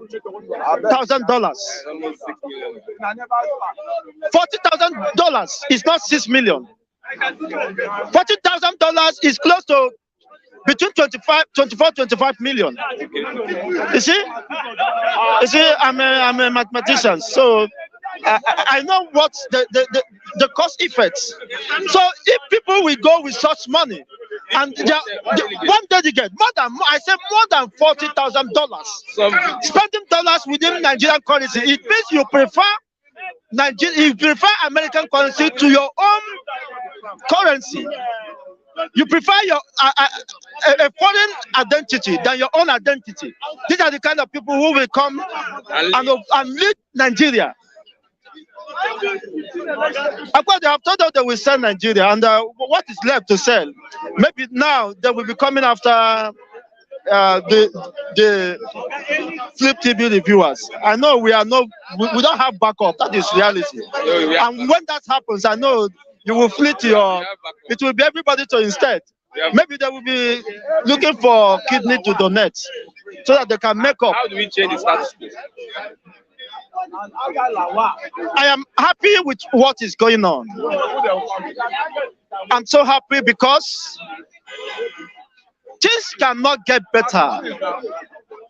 $40,000 is not 6 million. $40,000 is close to between 25 million. You see, I'm a mathematician, so I know what the cost effects. So if people will go with such money, and one delegate, more than $40,000, spending dollars within Nigerian currency, it means you prefer American currency to your own currency. You prefer a foreign identity than your own identity. These are the kind of people who will come and lead Nigeria. Of course, they have told us they will sell Nigeria, and what is left to sell? Maybe now they will be coming after the Flip TV reviewers. I know we don't have backup. That is reality. And when that happens, I know you will flee to it will be everybody to instead. Maybe they will be looking for kidney to donate so that they can make up. How do we change the status quo? I am happy with what is going on. I'm so happy because things cannot get better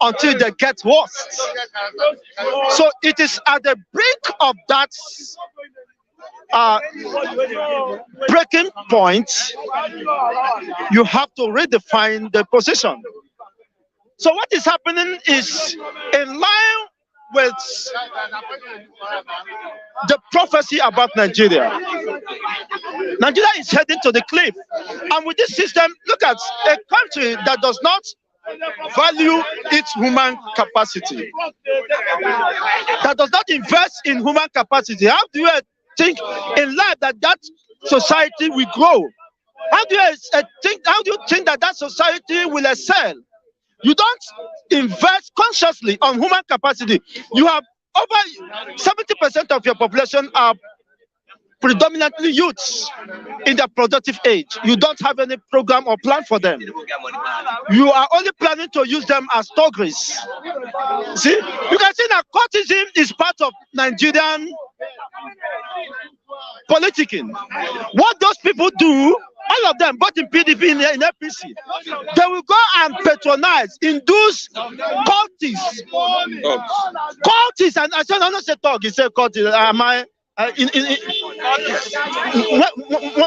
until they get worse. So it is at the brink of that breaking point. You have to redefine the position. So what is happening is in line with the prophecy about Nigeria. Nigeria is heading to the cliff. And with this system, look at a country that does not value its human capacity, that does not invest in human capacity. How do you think in life that society will grow? How do you think that society will excel? You don't invest consciously on human capacity. You have over 70% of your population are predominantly youths in the productive age. You don't have any program or plan for them. You are only planning to use them as toggers. See, you can see that cultism is part of Nigerian politicking. What those people do, all of them, both in PDP and in APC, they will go and patronize, induce cultists. Cultists, and I said, I'm not say talk, he said cultists.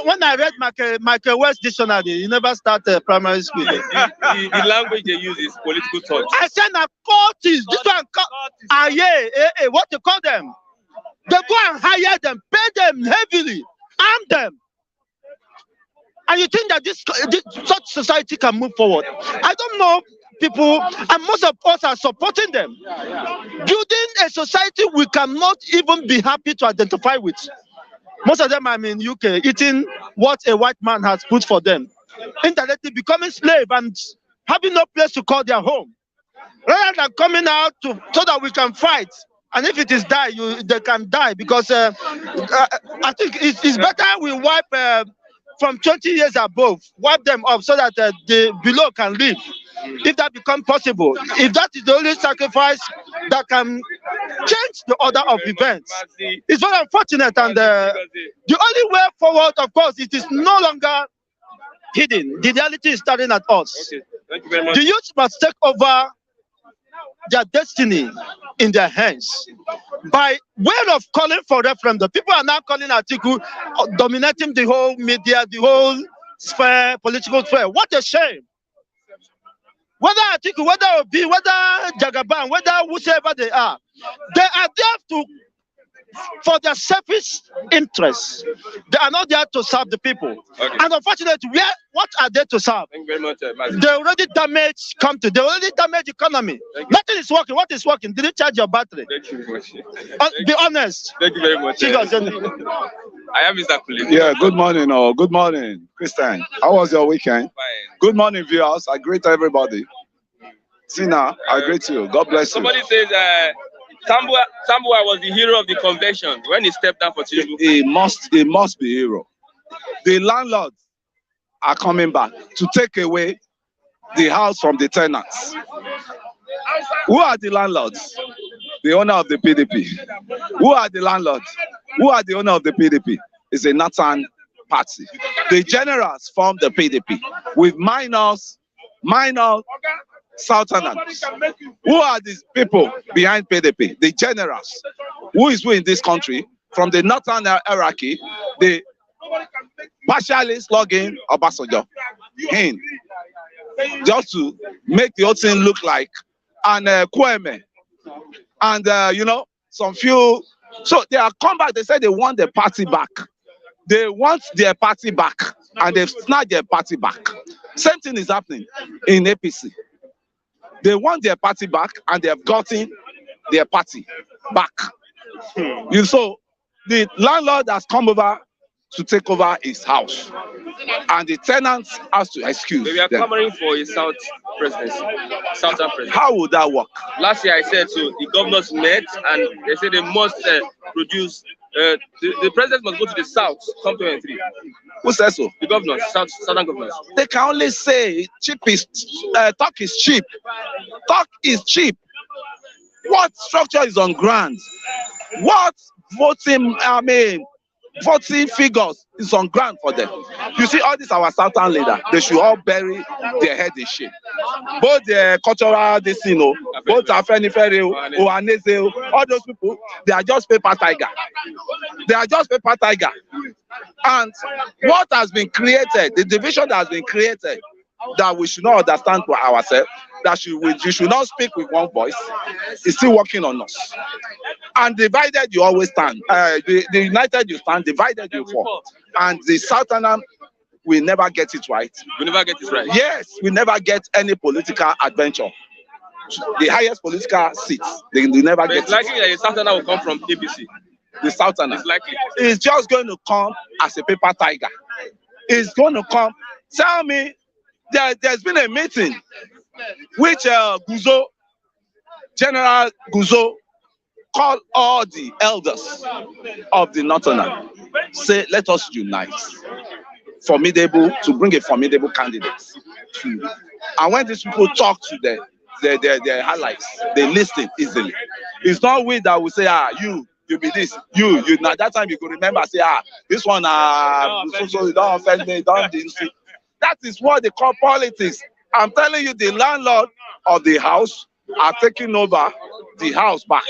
When I read Michael West's dictionary, he never started primary school. The language they use is political touch. I said, now cultists, this one, what you call them? They go and hire them, pay them heavily, arm them. And you think that such society can move forward? I don't know people, and most of us are supporting them. Building a society we cannot even be happy to identify with. Most of them are in UK, eating what a white man has put for them. Indirectly becoming slave and having no place to call their home. Rather than coming out so that we can fight. And if it is die, they can die, because I think it's better we wipe from 20 years above, wipe them up so that the below can live. If that becomes possible, if that is the only sacrifice that can change the order of events, it's very unfortunate. And the only way forward, of course, it is no longer hidden. The reality is starting at us. Okay. Thank you very much. The youth must take over their destiny in their hands by way of calling for referendum. People are now calling Atiku, dominating the whole media, the whole sphere, political sphere. What a shame. Whether Atiku, whether Obi, whether Jagaban, whether whoever they are there to for their selfish interests. They are not there to serve the people. Okay. And unfortunately, what are they to serve? Thank you very much, Mazi. They already damaged country. They already damaged economy. Nothing is working. What is working? Did you charge your battery? Thank you very much. Be honest. Thank you very much. I am Mr. Kuli. Yeah, good morning. Oh, good morning, Christian. How was your weekend? Fine. Good morning, viewers. I greet everybody. Sina, I greet you. God bless you. Somebody says Sambua was the hero of the convention when he stepped down for Tinubu. He must be hero. The landlords are coming back to take away the house from the tenants. Who are the landlords? The owner of the PDP. Who are the landlords? Who are the owner of the PDP? It's a Nathan party. The generals form the PDP with minor Southerners. Who are these people behind PDP? The generals. Who is who in this country? From the northern hierarchy, the partially slugging Obasanjo in, just to make the whole thing look like an Kweme and you know, some few. So they are come back. They say they want their party back. They want their party back, and they've snatched their party back. Same thing is happening in APC. They want their party back, and they have gotten their party back. You saw the landlord has come over to take over his house, and the tenants has to excuse We are them. clamoring for a Southern presidency. How would that work? Last year I said so. The governors met and they said they must produce. The president must go to the south. Come 23. Who says so? The governors, southern governors. They can only say cheap is talk is cheap. Talk is cheap. What structure is on ground? What voting figures is on ground for them? You see, all these our southern leaders, they should all bury their head in shame. Both the cultural, this, you know, both Afenifere, Ohaneze, all those people, they are just paper tiger. They are just paper tiger. And what has been created, the division that has been created, that we should not understand for ourselves, that you should not speak with one voice, is still working on us. And divided you always stand. The united you stand, divided you fall. And the Southerner will never get it right. We never get it right. Yes, we never get any political adventure. The highest political seats, they will never But get it's likely that the Southerner will come from APC. The Southerner. It's likely. It's just going to come as a paper tiger. It's going to come. Tell me, there's been a meeting which General Guzo called all the elders of the Northerner. Say, let us unite. To bring a formidable candidate. And when these people talk to their allies, they listen easily. It's not we that will say, you be this, you. Now that time you could remember, say, this one, so you don't offend me, don't this. That is what they call politics. I'm telling you, the landlord of the house are taking over the house back.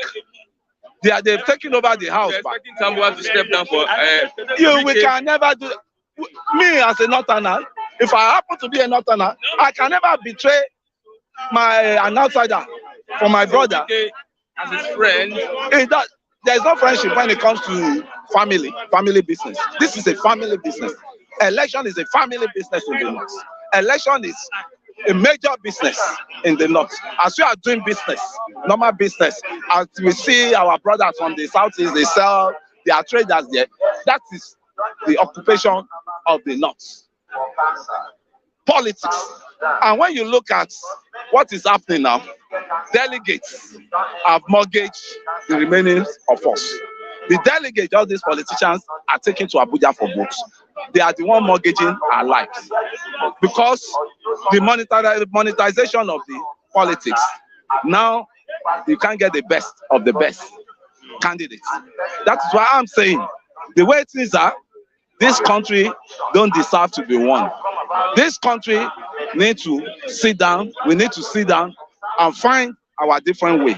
They've taken over the house back. Expecting someone to step down for we can never do. Me as a Northerner, if I happen to be a Northerner, I can never betray an outsider for my brother. As his friend. There's no friendship when it comes to family business. This is a family business. Election is a family business in the north. Election is a major business in the north. As we are doing business, normal business, as we see our brothers from the southeast, they sell, they are traders there. That is the occupation of the north. Politics. And when you look at what is happening now, delegates have mortgaged the remaining of us. The delegates, all these politicians, are taken to Abuja for votes. They are the one mortgaging our lives. Because the monetization of the politics, now you can't get the best of the best candidates. That's why I'm saying, the way things are, this country don't deserve to be won. This country needs to sit down. We need to sit down and find our different way.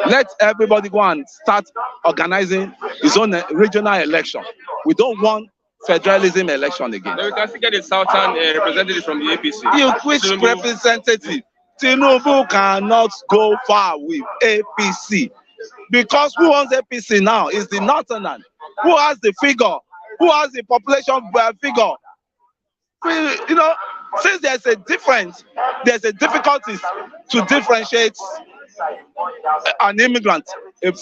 Let everybody go and start organizing his own regional election. We don't want federalism election again. Then we can still get a Southern representative from the APC. Which representative? Tinubu cannot go far with APC. Because who owns APC now is the northern. Who has the figure? Who has the population figure? You know, since there's a difference, there's a difficulties to differentiate an immigrant, an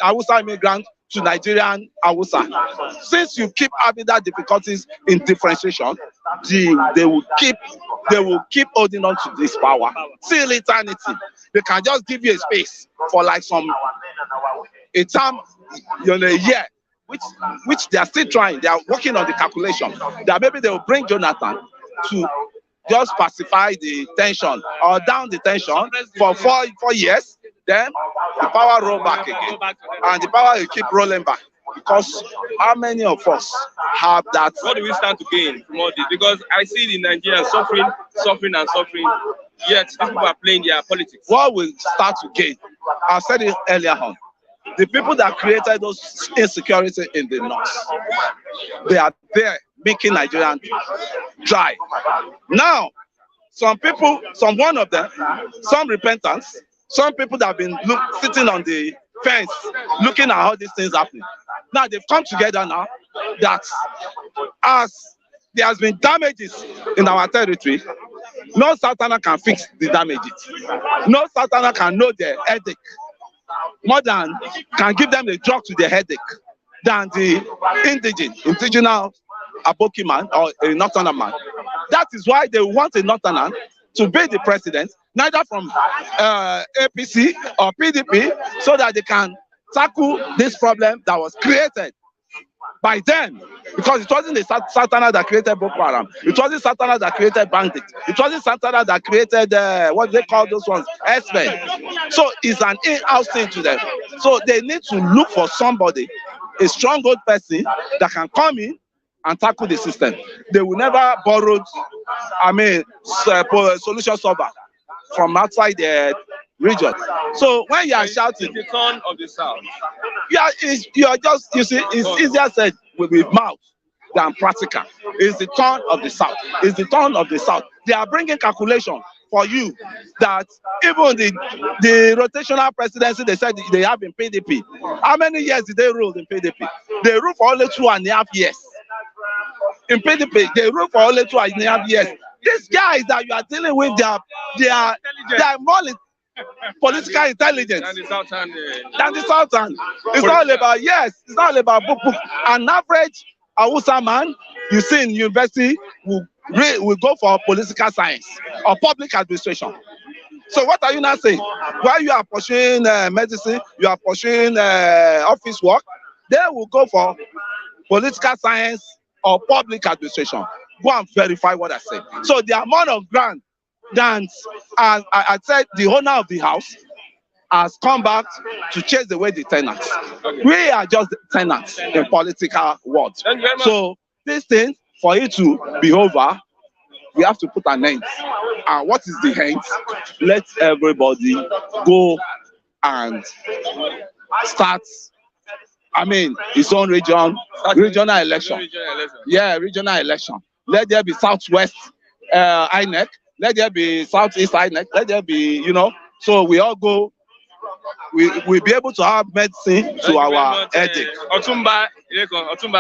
Hausa immigrant to Nigerian Hausa. Since you keep having that difficulties in differentiation, they will keep holding on to this power till eternity. They can just give you a space for like a term, a year, which they are still trying. They are working on the calculation that maybe they will bring Jonathan to just pacify the tension or down the tension for 4 years. Then the power roll back again, and the power will keep rolling back. Because how many of us have that? What do we stand to gain from all this? Because I see the Nigerians suffering, yet people are playing their politics. What will start to gain? I said it earlier on. The people that created those insecurity in the north, they are there making Nigerian dry. Now, some people, one of them, some repentance, some people that have been sitting on the fence looking at how these things happening. Now they've come together now that as there has been damages in our territory, no Sultana can fix the damages. No Sultana can know their headache more than can give them a drug to their headache than the indigenous Aboki man or a northerner man. That is why they want a northerner to be the president, neither from APC or PDP, so that they can tackle this problem that was created by them. Because it wasn't the Sultana that created Boko Haram. It wasn't Sultana that created bandits. It wasn't Sultana that created, what they call those ones, S-men. So it's an in-house thing to them. So they need to look for somebody, a strong old person that can come in and tackle the system. They will never borrow, solution solver from outside the region. So when you are shouting, the turn of the South. It's easier said with mouth than practical. It's the turn of the South. It's the turn of the South. They are bringing calculation for you that even the rotational presidency they said they have in PDP. How many years did they rule in PDP? They ruled for only 2.5 years. In PDP, they ruled for only 2.5 years. These guys that you are dealing with, they are more political intelligence than the Southern. It's all about, it's all about book. An average Hausa man you see in university will go for political science or public administration. So what are you now saying? While you are pursuing medicine, you are pursuing office work, they will go for political science or public administration. Go and verify what I said. So the amount of grant that I said the owner of the house has come back to chase away the tenants. Okay. We are just tenants in political world. So this thing, for it to be over, we have to put an end. And what is the end? Let everybody go and start, his own regional election. Yeah, regional election. Let there be Southwest INEC. Let there be Southeast INEC. Let there be, so we all go. We'll be able to have medicine to our headache. Otumba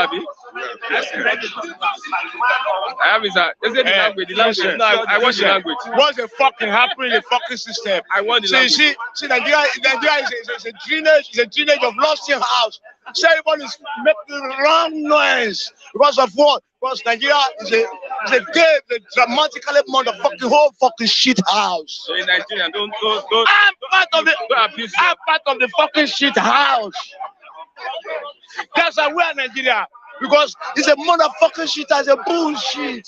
B. I have the language. No, I want the language. What's the fucking happening in the fucking system? I want the language. See, Nigeria is a drainage of lost in house. So everybody's making wrong noise. Because of what? Because Nigeria is a dramatically motherfucking whole fucking shit house. So in Nigeria, don't. I'm part of the fucking shit house. That's why we are Nigeria. Because it's a motherfucking shit as a bullshit.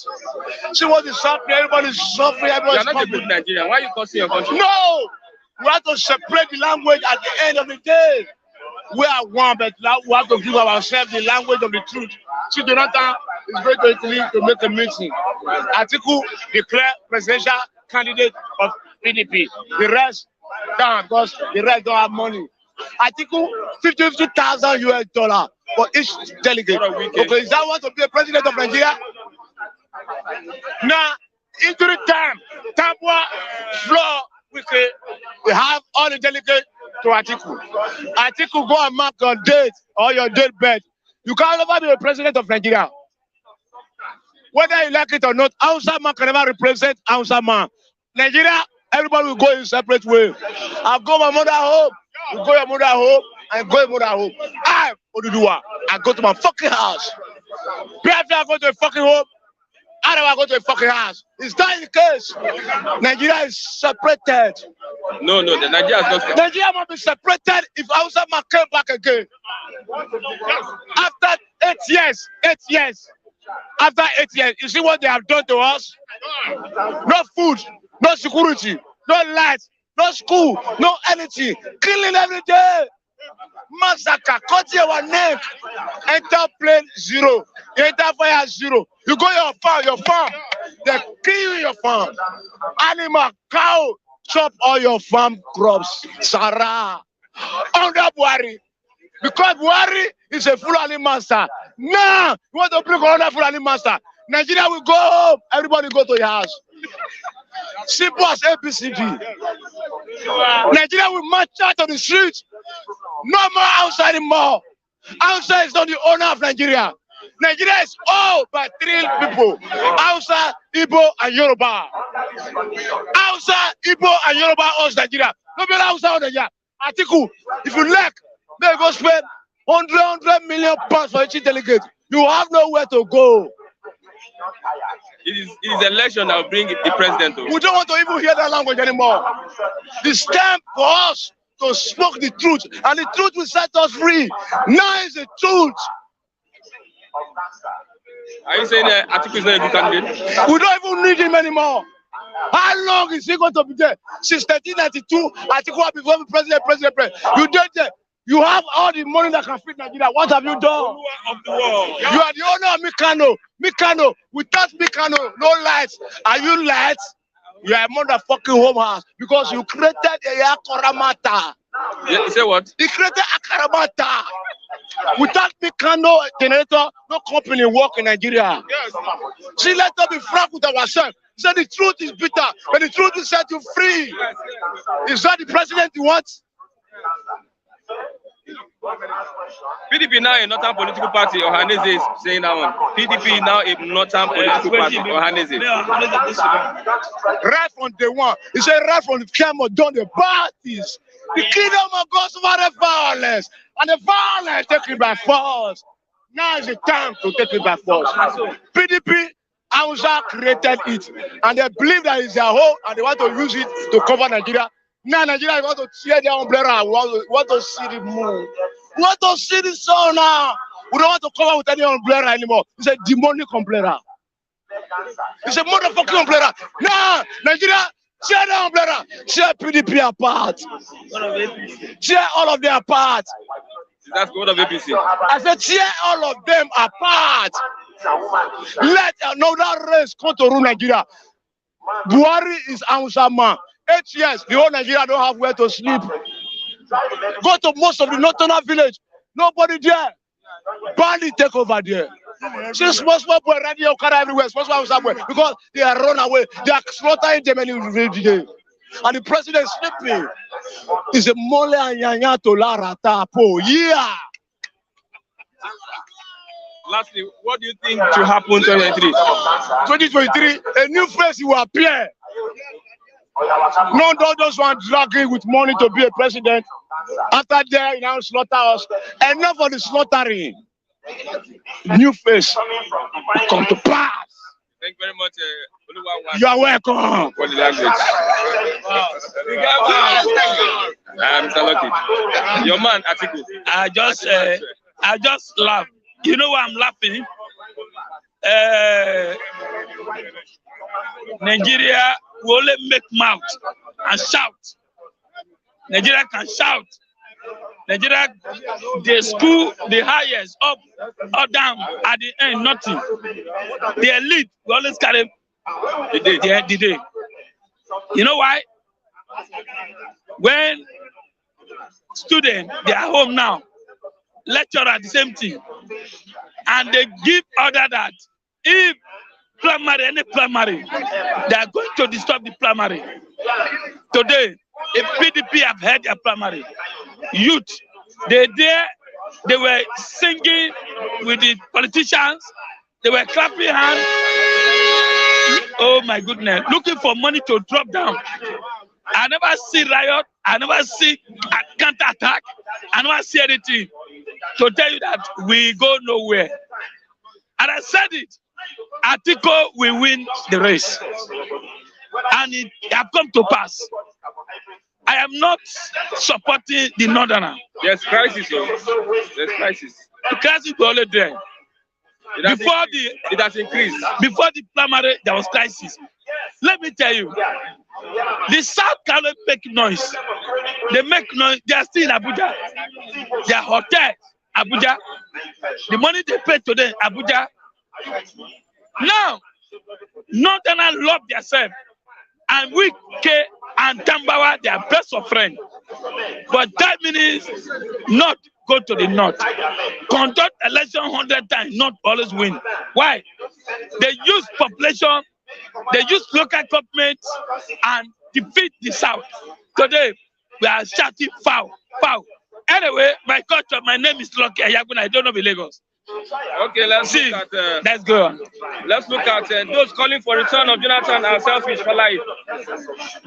See what is happening? Everybody's suffering. You're not a good Nigerian. Why are you causing your country? No! We have to separate the language at the end of the day. We are one, but now we have to give ourselves the language of the truth. See, Jonathan is going to Italy to make a meeting. Atiku declare presidential candidate of PDP. The rest, down, because the rest don't have money. Atiku, $50,000 for each delegate. Okay, is that want to be a president of Nigeria? Now, into the time, Tabua, floor, we have all the delegates to Atiku. Atiku, go and mark your date or your deathbed. You can never be the president of Nigeria. Whether you like it or not, Hausa man can never represent Hausa man. Nigeria, everybody will go in a separate way. I'll go my mother home. You go your mother home, and go your mother home. I, Oduduwa, I go to my fucking house. I go to a fucking home. I never go to a fucking house. It's not the case. Nigeria is separated. No, the Nigeria is not. Nigeria must be separated if Hausa man came back again. After 8 years, 8 years. After 8 years, you see what they have done to us? No food, no security, no light, no school, no anything. Killing every day. Massacre, cutting our neck. Enter plane 0. You enter fire 0. You go your farm. They kill your farm. Animal, cow, chop all your farm crops. Sarah. Under Buhari. Because Buhari is a Fulani master. Now, you want to bring another Fulani master. Nigeria will go home. Everybody go to your house. Simple as APCD. Nigeria will march out on the streets. No more outside anymore. Outside is not the owner of Nigeria. Nigeria is owned by 3 people. Hausa, Igbo, and Yoruba. Hausa, Igbo, and Yoruba owns Nigeria. Nobody Hausa owns Nigeria. Atiku, if you like, they go spend 100 million pounds for each delegate. You have nowhere to go. It is election that will bring the president. We don't want to even hear that language anymore. It's time for us to speak the truth, and the truth will set us free. Now is the truth. Are you saying that Atiku is not a good candidate? We don't even need him anymore. How long is he going to be there? Since 1392, Atiku has become president. You did there. You have all the money that can feed Nigeria. What have you done? Of the world. You are the owner of Mikano. Mikano. Without Mikano, no lights. Are you lights? You are a motherfucking home house because you created a Akaramata. You say what? He created Akaramata. Without Mikano generator, no company work in Nigeria. Yes. See, let us be frank with ourselves. Say the truth is bitter, but the truth will set you free. Is that the president you want? PDP now a northern political party. Ohaneze is saying that one. PDP now a northern political party. Ohaneze. Right from day one. He said right from the time of done the parties. The kingdom of God over the violence. And the violence taken by force. Now is the time to take it by force. PDP, Hausa created it. And they believe that it's their home and they want to use it to cover Nigeria. Now Nigeria want to tear their umbrella. We want to see the moon. We want to see the sun now. We don't want to cover with any umbrella anymore. It's a demonic umbrella. It's a motherfucking umbrella. Now, Nigeria, tear the umbrella. Tear PDP apart. Tear all of them apart. That's what of APC. I said tear all of them apart. Let another race come to rule Nigeria. Buhari is Hausa man. 8 years, the whole Nigeria don't have where to sleep. Go to most of the northern village. Nobody there. Bandit take over there. See small boy ready everywhere. Small boy because they are run away. They are slaughtering them every day. And the president is sleeping. It's a mole and yanya to la rata po. Yeah. Lastly, what do you think should happen in 2023? 2023, a new face will appear. No, don't just want dragging with money to be a president. After there, you now slaughter us. Enough of the slaughtering. New face will come to pass. Thank you very much. You are welcome. For the language. Mr. Lucky. Your man, Atiku. I just laugh. You know why I'm laughing? Nigeria will only make mouth and shout. Nigeria can shout. Nigeria, the school, the highest, up or down, at the end, nothing. The elite will always carry the day. You know why? When students, they are home now, lecturer, the same thing. And they give order that if primary, any primary, they are going to disturb the primary. Today, if PDP have had their primary, youth, they were singing with the politicians, they were clapping hands. Oh my goodness, looking for money to drop down. I never see riot, I never see a counter attack, I never see anything to tell you that we go nowhere. And I said it, Atiku will win the race. And it have come to pass. I am not supporting the northerner. There's crisis, though. There's crisis. The crisis was already there. It has increased. Before the primary, there was crisis. Let me tell you, the South cannot make noise. They make noise. They are still in Abuja. Their hotel, Abuja. The money they pay to them, Abuja. Now, northerners love themselves, and Wike and Tambawa, they are best of friends. But that means not go to the north. Conduct election 100 times, not always win. Why? They use population, they use local government and defeat the South. Today, we are shouting foul, foul. Anyway, my culture, my name is Lucky Ayagun, I don't know the Lagos. Okay, let's see. Let's go on. Let's look at those calling for return of Jonathan and selfish for life.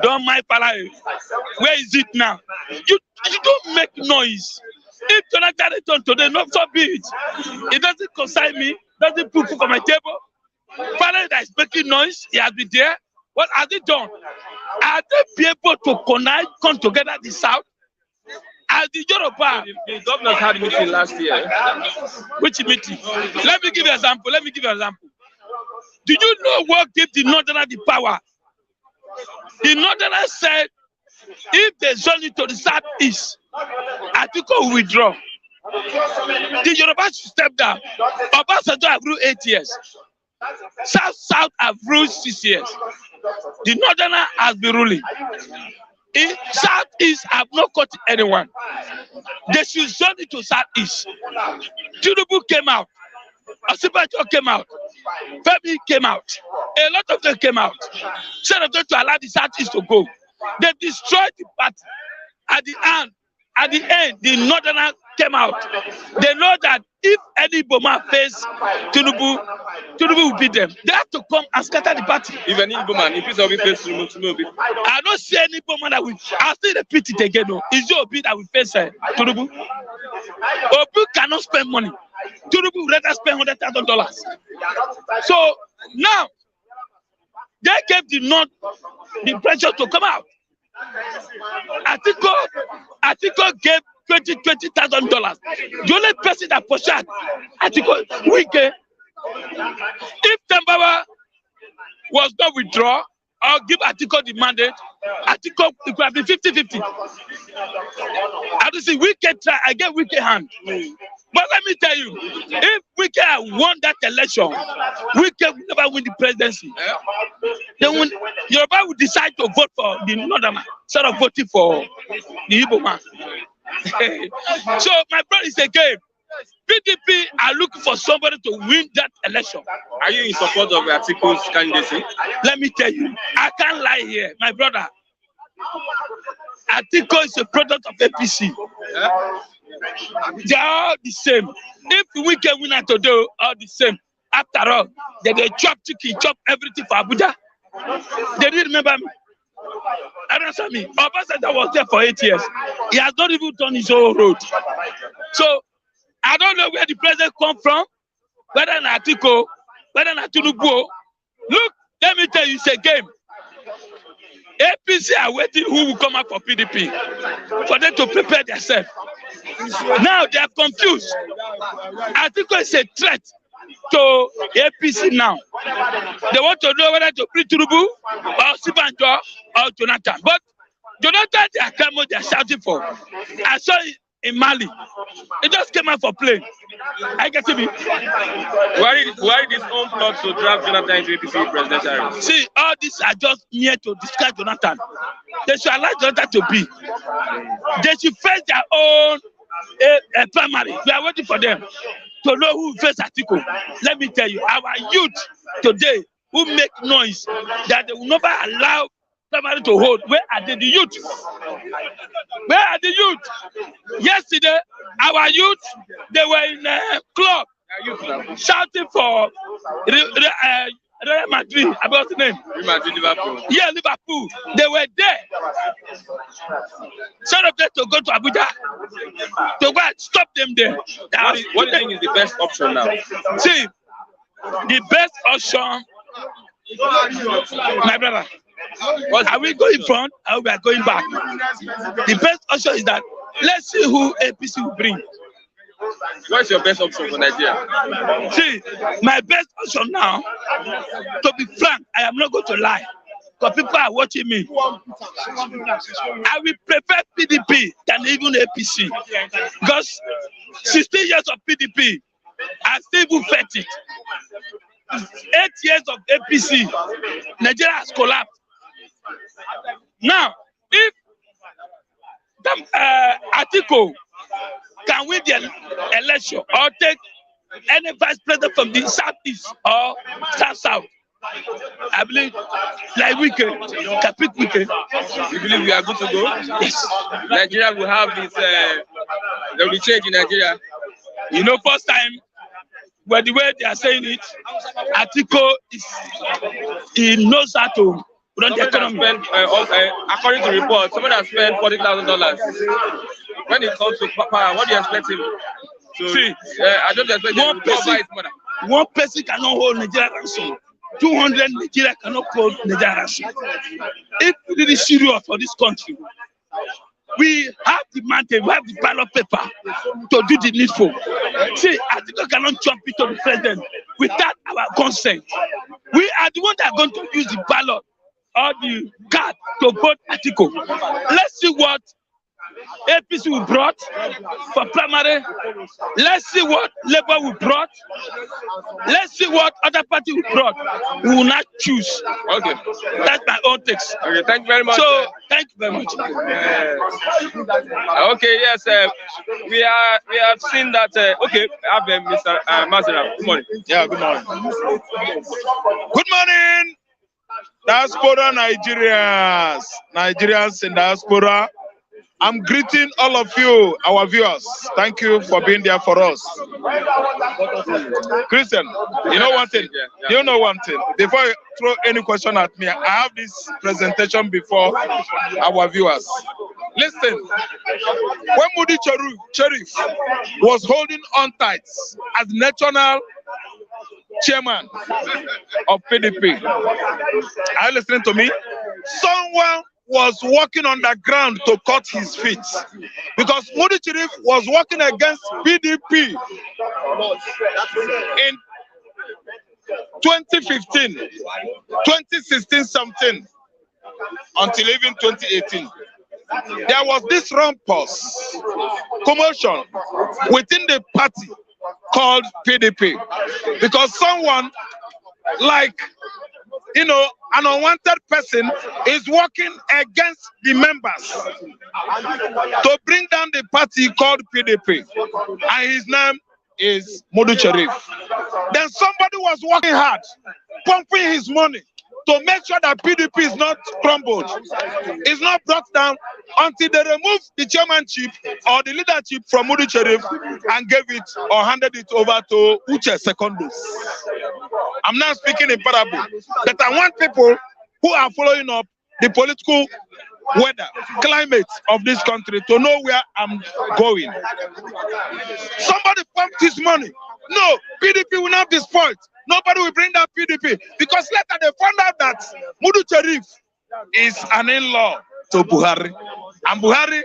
Don't mind Palai. Where is it now? You don't make noise. If Jonathan return today, not so be it. It doesn't concern me. Doesn't put food on my table. Palai that is making noise, he has been there. What has he done? Are they be able to come together the South? As the Yoruba, the governors had a meeting last year. Which meeting? Let me give you an example. Do you know what gave the northerner the power? The northerner said, if they zone it to the southeast, Atiku will withdraw. The Yoruba should step down. Obasanjo have ruled 8 years. South have ruled 6 years. The northerner has been ruling. In southeast have not caught anyone. They should zone it to southeast. Tinubu came out. Osibajo came out. Femi came out. A lot of them came out. Instead of them to allow the southeast to go, they destroyed the party. At the end, the northerner came out. They know that if any Boma face Tinubu will beat them. They have to come and scatter the party. Even if Boma, if it's Obi face Tinubu, I don't see any Boma that will. I'll still repeat it again. No, it's your Obi that will face Tinubu. Obi cannot spend money. Tinubu will rather spend $100,000. So now they gave the North the pressure to come out. Atiku gave $20,000. The only person that pushed Atiku, Wike. If Tambawa was not withdraw or give Atiku the mandate, Atiku it could have been 50-50. I don't see Wike try again, Wike hand. But let me tell you, if Wike had won that election, Wike will never win the presidency. Then when Yoruba will decide to vote for the northerner instead of voting for the Igbo man. So my brother is a game. PDP are looking for somebody to win that election. Are you in support of Atiku's candidacy? Let me tell you, I can't lie here, my brother. Atiku is a product of APC. They are all the same. If we can win today, all the same. After all, they chop chicken, chop everything for Abuja. They didn't remember me. I don't understand me. Obasanjo was there for 8 years. He has not even done his own road. So I don't know where the president come from, whether Atiku, whether Tinubu. Look, let me tell you, it's a game. APC are waiting who will come out for PDP for them to prepare themselves. Now they are confused. Atiku is a threat to APC now. They want to know whether to bring Tinubu or Sibanjo or Jonathan. But Jonathan, they are shouting for. I saw it in Mali. It just came out for play. I get to be. Why this own plot to draft Jonathan into APC presidential race? See, all these are just here to discuss Jonathan. They should allow Jonathan to be. They should face their own primary. We are waiting for them to know who face Atiku. Let me tell you, our youth today who make noise that they will never allow primary to hold. Where are the youth? Where are the youth? Yesterday, our youth, they were in a club shouting for Real Madrid. About the name? Real Madrid, Liverpool. Yeah, Liverpool. They were there. Instead of them to go to Abuja, to go and stop them there. What do you think is the best option now? See, the best option, my brother, are we going front or we are going back? The best option is that let's see who APC will bring. What's your best option for Nigeria? See, my best option now, to be frank, I am not going to lie, because people are watching me. I will prefer PDP than even APC, because 16 years of PDP, I still will fight it. 8 years of APC, Nigeria has collapsed. Now, if Atiku can win the election or take any vice president from the southeast or south, I believe, like Capit Wike. You believe we are good to go? Yes. Nigeria will have this, there will be change in Nigeria. You know, first time, but the way they are saying it, Atiku he knows how to run the economy. According to reports, someone has spent $40,000. When it comes to power, what do you expect him to? See, I don't expect him to buy his mother. One person cannot hold Nigeria ransom. 200 Nigeria cannot hold Nigeria ransom. If we really serious for this country, we have the mandate, we have the ballot paper to do the needful. See, Atiku cannot jump into the president without our consent. We are the ones that are going to use the ballot or the card to vote Atiku. Let's see what APC will brought for primary. Let's see what Labour will brought. Let's see what other party will brought. We will not choose. Okay. That's my own text. Okay, thank you very much. So, thank you very much. Okay, yes, we have seen that. Okay, I have Mr. Mazera. Good morning. Yeah, good morning. Good morning, diaspora Nigerians in diaspora. I'm greeting all of you, our viewers. Thank you for being there for us. Christian, you know one thing? You know one thing? Before you throw any question at me, I have this presentation before our viewers. Listen, when Moody Cherif was holding on tight as national chairman of PDP, are you listening to me? Someone was walking on the ground to cut his feet because Moody Cherif was working against PDP in 2015, 2016, 17, until even 2018. There was this rumpus commotion within the party called PDP because someone like, you know, an unwanted person is working against the members to bring down the party called PDP, and his name is Moody Cherif. Then somebody was working hard, pumping his money to make sure that PDP is not crumbled, is not brought down until they remove the chairmanship or the leadership from Moody Cherif and gave it or handed it over to Uche Secondus. I'm not speaking in parable, but I want people who are following up the political weather, climate of this country to know where I'm going. Somebody pumped his money. No, PDP will not be spoiled. Nobody will bring down PDP because later they found out that Moody Cherif is an in-law to Buhari. And Buhari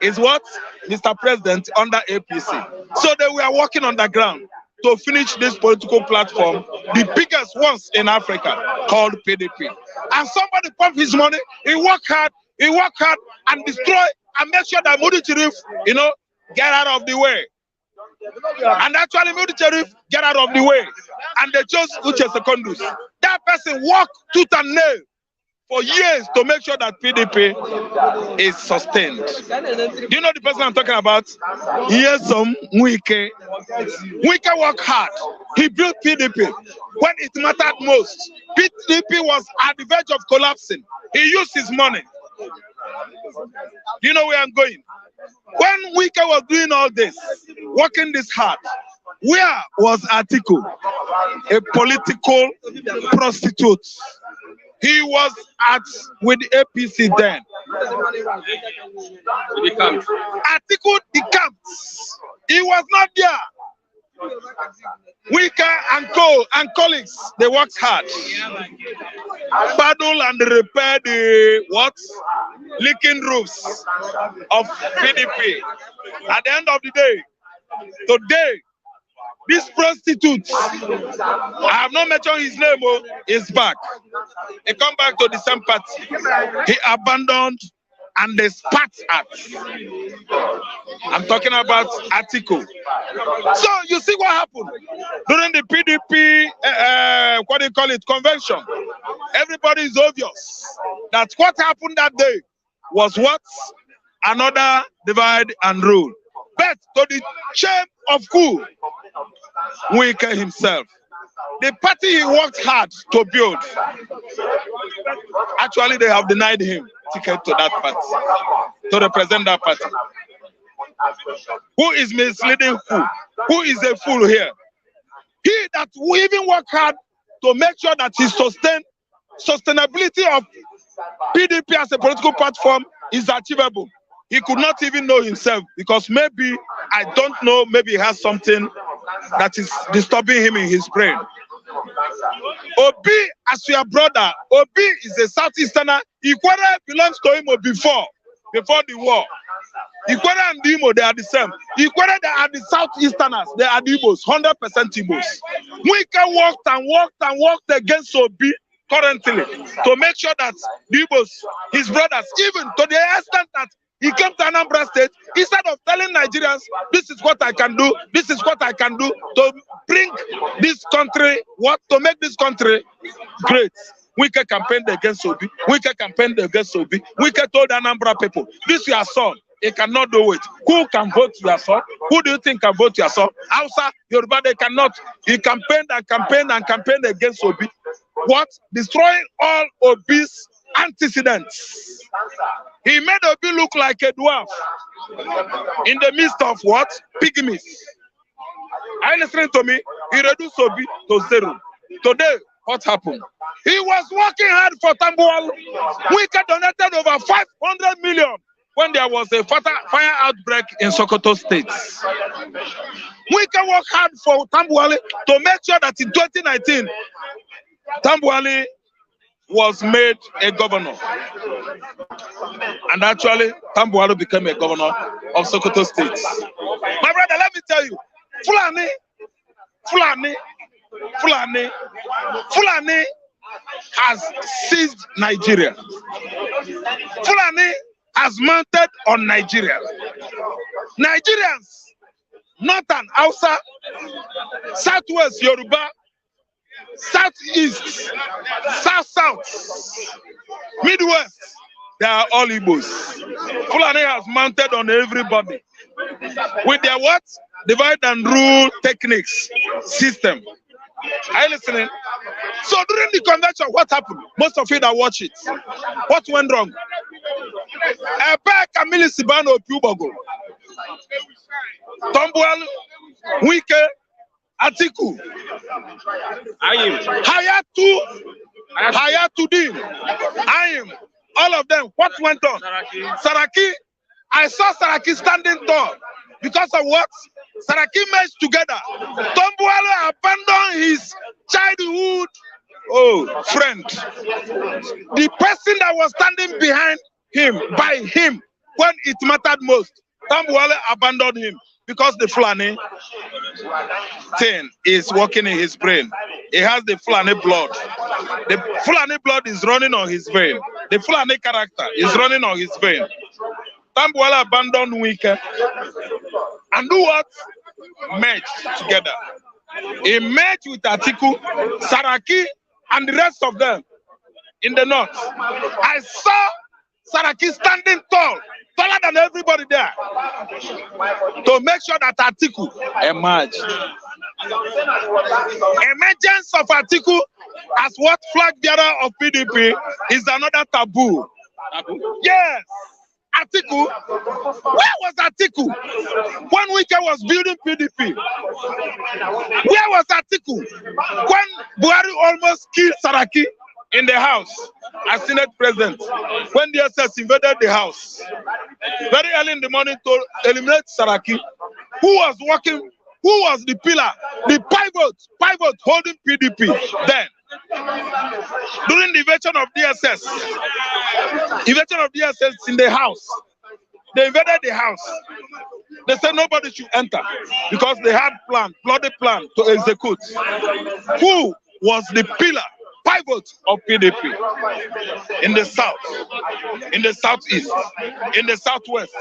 is what? Mr. President under APC. So they were working on the ground to finish this political platform, the biggest ones in Africa, called PDP. And somebody pumped his money, he worked hard and destroy and make sure that Moody Cherif, you know, get out of the way. And actually Moody Cherif get out of the way. And they chose Uche Secondus. That person worked tooth and nail for years to make sure that PDP is sustained. Do you know the person I'm talking about? Yes, Wike. Wike worked hard. He built PDP. When it mattered most, PDP was at the verge of collapsing. He used his money. You know where I'm going? When Wike was doing all this, working this hard, where was Atiku? A political prostitute. He was with the APC then. Atiku decamped. He was not there. Wike and co and colleagues, they worked hard. Paddle and repair the what? Leaking roofs of PDP. At the end of the day, today, this prostitute, I have not mentioned his name, is back. He come back to the same party. He abandoned and they spat at. I'm talking about Atiku. So you see what happened during the PDP, what do you call it, convention. Everybody is obvious that what happened that day was what? Another divide and rule. But to the shame of who? Wike himself. The party he worked hard to build, actually they have denied him ticket to that party, to represent that party. Who is misleading who? Who is a fool here? He that will even work hard to make sure that his sustainability of PDP as a political platform is achievable. He could not even know himself because maybe, I don't know, maybe he has something that is disturbing him in his brain. Obi, as your brother, Obi is a Southeasterner. Ikwere belongs to him before the war. Ikwere and Imo, they are the same. Ikwere, they are the Southeasterners. They are the Igbos, 100% Igbos. Wike worked against Obi currently to make sure that the Igbos, his brothers, even to the extent that he came to Anambra State, instead of telling Nigerians, this is what I can do, this is what I can do to bring this country, to make this country great. Wike campaigned against Obi. Wike campaigned against Obi. Wike told Anambra people, this is your son. He cannot do it. Who can vote your son? Who do you think can vote your son? Hausa, Yoruba, they cannot. He campaigned and campaigned and campaigned against Obi. What? Destroying all Obi's antecedents. He made Obi look like a dwarf in the midst of what? Pygmies. Are you listening to me? He reduced Obi to zero. Today, what happened? He was working hard for Tambuwal. Wike donated over 500 million when there was a fire outbreak in Sokoto State. Wike worked hard for Tambuwal to make sure that in 2019, Tambuwal was made a governor. And actually, Tambuwal became a governor of Sokoto State. My brother, let me tell you, Fulani has seized Nigeria. Fulani has mounted on Nigeria. Nigerians, Northern Hausa, Southwest Yoruba, Southeast, South, Midwest, they are all Igbos. Fulani has mounted on everybody with their what? Divide and rule techniques, system. Are you listening? So during the convention, what happened? Most of you that watch it, what went wrong? Kamili Sibano Pubogo, Tambuwal, Wike, Atiku, Hayatuddin, all of them. What went on? Saraki. I saw Saraki standing tall because of what? Saraki merged together. Tambuwal abandoned his childhood friend. The person that was standing behind him, by him, when it mattered most, Tambuwal abandoned him because the Fulani thing is working in his brain. He has the Fulani blood. The Fulani blood is running on his vein. The Fulani character is running on his vein. Tambuwal abandoned Wike and do what? Merged together. He merged with Atiku, Saraki, and the rest of them. in the north. I saw Saraki standing tall, taller than everybody there, to make sure that Atiku emerged. Emergence of Atiku as what flag bearer of PDP is another taboo. Yes, Atiku. Where was Atiku when Wike was building PDP? Where was Atiku when Buhari almost killed Saraki in the house as Senate President? When the SS invaded the house very early in the morning to eliminate Saraki, who was working? Who was the pillar, the pivot holding PDP then? During the invasion of DSS in the house, they invaded the house. They said nobody should enter because they had bloody plan to execute. Who was the pillar, pivot of PDP? In the south, in the southeast, in the southwest,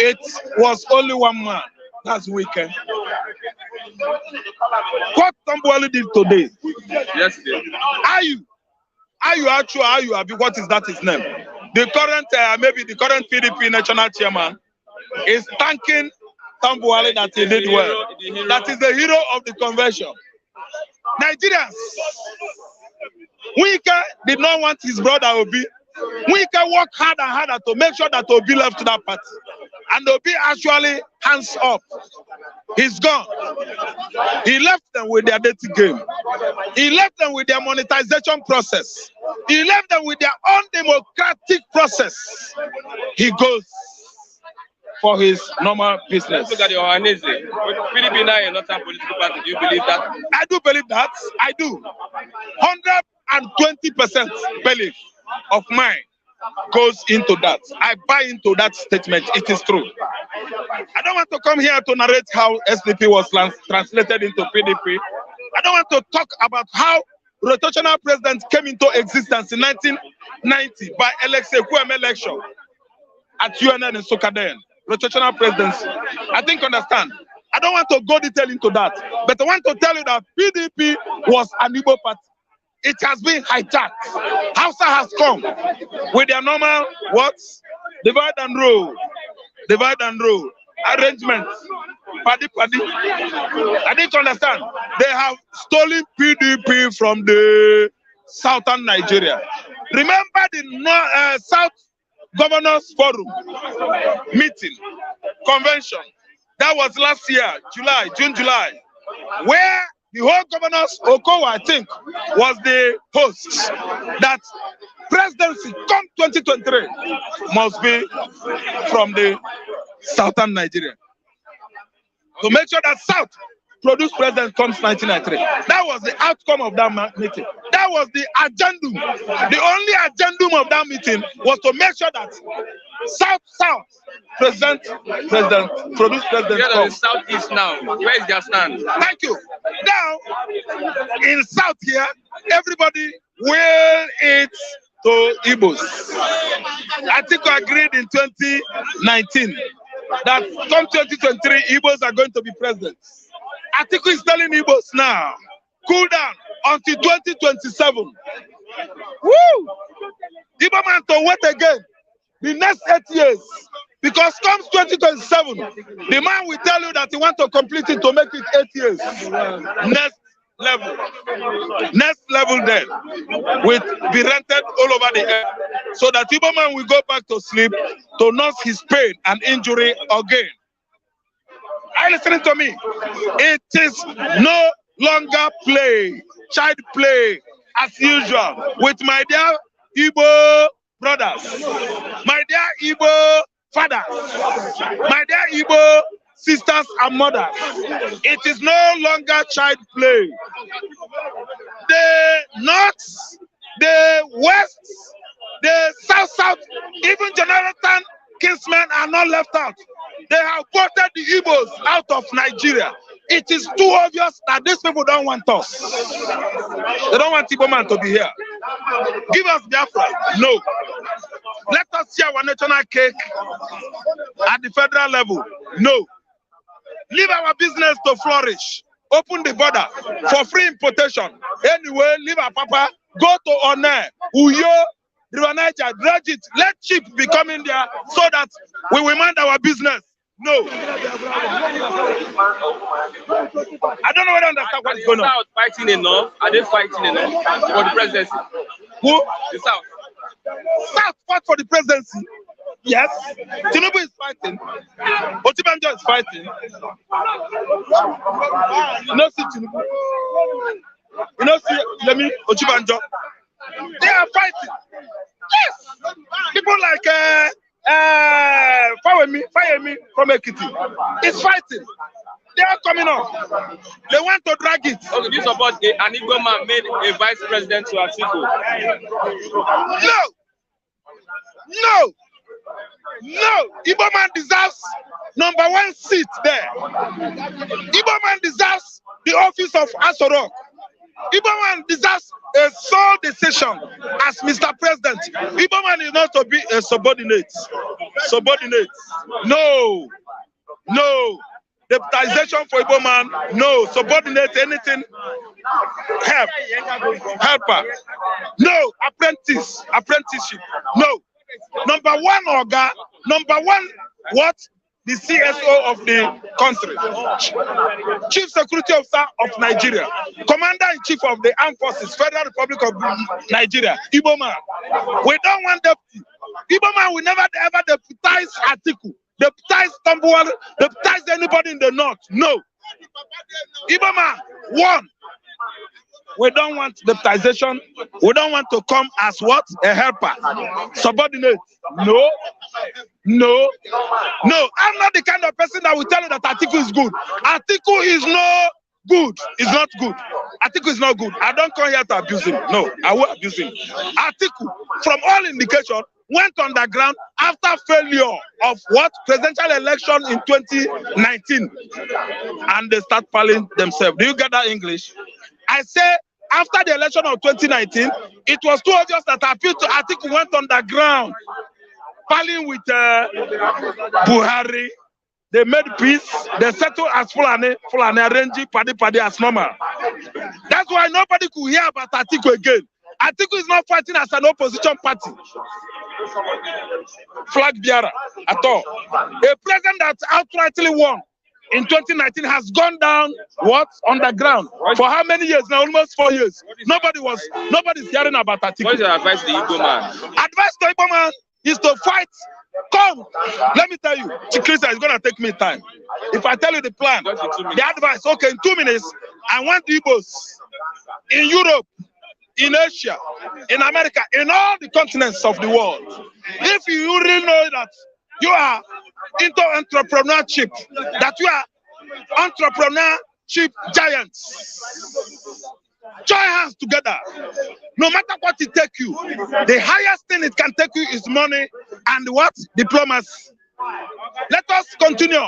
it was only one man. That's wicked. What Tambuwali did today? Yes, what is that his name? The current, maybe the current PDP national chairman is thanking Tambuwali that he did well. That is the hero of the convention. Nigerians, Wike did not want his brother Obi. Wike worked harder and harder to make sure that Obi left that party. And Obi actually hands up. He's gone. He left them with their dirty game. He left them with their monetization process. He left them with their undemocratic process. He goes for his normal business. Look at your Ohanese. PDP now a northern political party. Do you believe that? I do believe that. I do. 120% belief of mine goes into that. I buy into that statement. It is true. I don't want to come here to narrate how SDP was translated into PDP. I don't want to talk about how rotational president came into existence in 1990 by election at UNN in Sokaden. Rotational presidency. I think understand. I don't want to go detail into that, but I want to tell you that PDP was an Igbo party. It has been hijacked. Hausa has come with their normal what? Divide and rule arrangements. Paddy. I didn't understand. They have stolen PDP from the southern Nigeria. Remember the South Governors Forum meeting, convention. That was last year, June, July, where the whole governors, Okowa, I think, was the host. That presidency come 2023 must be from the southern Nigeria. To make sure that South produce president comes 1993. That was the outcome of that meeting. That was the agendum. The only agendum of that meeting was to make sure that South produce president. We are in the southeast now. Where is their stand? Thank you. Now, in South here, everybody will eat to Igbos. Atiku agreed in 2019 that come 2023, Igbos are going to be president. Atiku is telling Igbos now, cool down until 2027. Woo! Igbo man to wait again the next 8 years. Because comes 2027, the man will tell you that he wants to complete it to make it 8 years. Next level then will be rented all over the earth. So that Igbo man will go back to sleep to nurse his pain and injury again. Are you listening to me? It is no longer child play as usual with my dear Igbo brothers, my dear Igbo fathers, my dear Igbo sisters and mothers. It is no longer child play. The North, the West, the South, even Jonathan kinsmen are not left out. They have voted the Igbos out of Nigeria. It is too obvious that these people don't want us. They don't want Igbo man to be here. Give us Biafra. No. Let us share our national cake at the federal level. No. Leave our business to flourish. Open the border for free importation. Anyway, leave our papa go to One, Uyo, River Niger, dredge it, let sheep be coming there so that we will mind our business. No. I don't know whether I understand what is going on. South fighting enough? Are they fighting enough for the presidency? Who? The South. South fought for the presidency. Yes. Tinubu is fighting. Otibanjo is fighting. You know, see Tinubu. You know, see Yemi Otibanjo. They are fighting. Yes. People like Fayemi from Ekiti is fighting. They are coming up. They want to drag it. Okay, do you support an Igbo man made a vice president to Atiku? No. No. No. Igbo man deserves #1 seat there. Igbo man deserves the office of Asorok. Igbo man deserves a sole decision as Mr. President. Igbo man is not to be a subordinate. Subordinate. No. No. Deputization for Igbo man. No. Subordinate anything. Help. Helper. No. Apprentice. Apprenticeship. No. #1 Oga. #1 what? The CSO of the country, Chief Security Officer of Nigeria, Commander-in-Chief of the Armed Forces, Federal Republic of Nigeria, Igbo man. We don't want deputy. Igbo man will never ever deputize Atiku, deputize Tambuwal, deputize anybody in the north. No. Igbo man, one. We don't want deputization. We don't want to come as what? A helper. Subordinate. No. No. No. I'm not the kind of person that will tell you that Atiku is good. Atiku is no good. It's not good. Atiku is not good. I don't come here to abuse him. No, I will abuse him. Atiku, from all indication, went underground after failure of what? Presidential election in 2019. And they start palling themselves. Do you get that English? I say, after the election of 2019, it was too obvious that Atiku went underground, palling with Buhari. They made peace. They settled as Fulani arranging Padi as normal. That's why nobody could hear about Atiku again. Atiku is not fighting as an opposition party. Flag bearer at all. A president that outrightly won in 2019 has gone down what? Underground. For how many years now? Almost 4 years. Nobody's hearing about Atiku. What is your advice to the Igbo man? Advice to Igbo man is to fight. Come. Let me tell you, Chikrisa, it's gonna take me time. If I tell you the plan, the advice, okay, in 2 minutes, I want Igbos in Europe, in Asia, in America, in all the continents of the world. If you really know that you are into entrepreneurship, that you are entrepreneurship giants, join hands together. No matter what it takes you, the highest thing it can take you is money and what? Diplomacy. Let us continue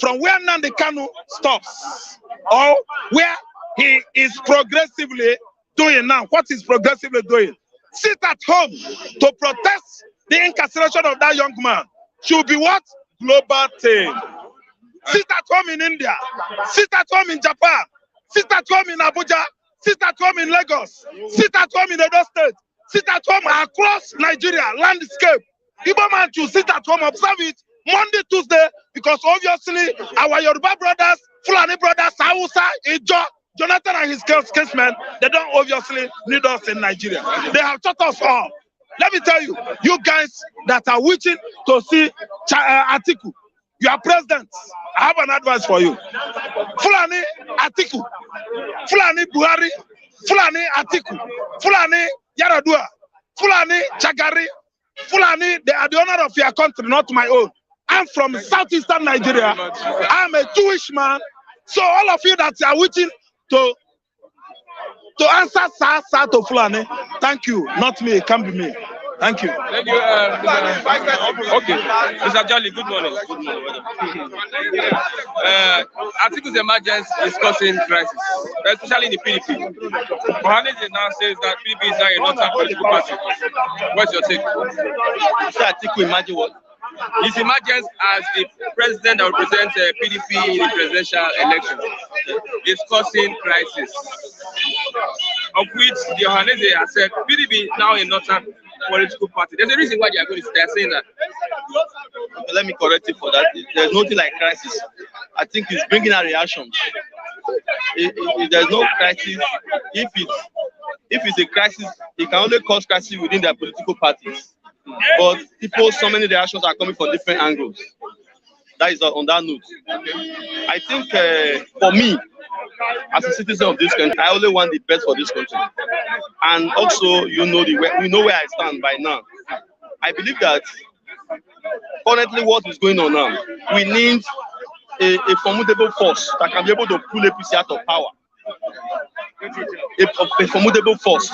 from where Nnamdi Kanu stops, or where he is progressively doing now. What is progressively doing? Sit at home to protest the incarceration of that young man. Should be what? Global thing. Sit at home in India. Sit at home in Japan. Sit at home in Abuja. Sit at home in Lagos. Sit at home in Edo State. Sit at home across Nigeria landscape. Igbo man to sit at home, observe it Monday, Tuesday, because obviously our Yoruba brothers, Fulani brothers, Hausa, Ijo, Jonathan and his casemen, they don't obviously need us in Nigeria. They have taught us all. Let me tell you, you guys that are waiting to see Atiku, you are president. I have an advice for you. Fulani Atiku, Fulani Buhari, Fulani Atiku, Fulani Yaradua, Fulani Chagari, Fulani, they are the honor of your country, not my own. I'm from southeastern Nigeria. I'm a Jewish man. So all of you that are waiting to answer sir to Fulani, thank you. Not me, it can't be me. Thank you. Thank you. Okay, Mr. Jolly, good morning. Good morning. Atiku's emergence is causing crisis, especially in the PDP. Mohamed now says that PDP is now a non-political party. What's your take? Atiku imagine what? His emergence as the president that represents PDP in the presidential election is causing crisis, of which the Ohanese has said PDP now a northern political party. There's a reason why they are saying that. Let me correct it for that. There's nothing like crisis. I think it's bringing a reaction. There's no crisis. If it's a crisis, it can only cause crisis within their political parties. But so many reactions are coming from different angles. That is on that note. I think for me, as a citizen of this country, I only want the best for this country. And also, we know where I stand by now. I believe that currently what is going on now, we need a formidable force that can be able to pull APC out of power. A formidable force.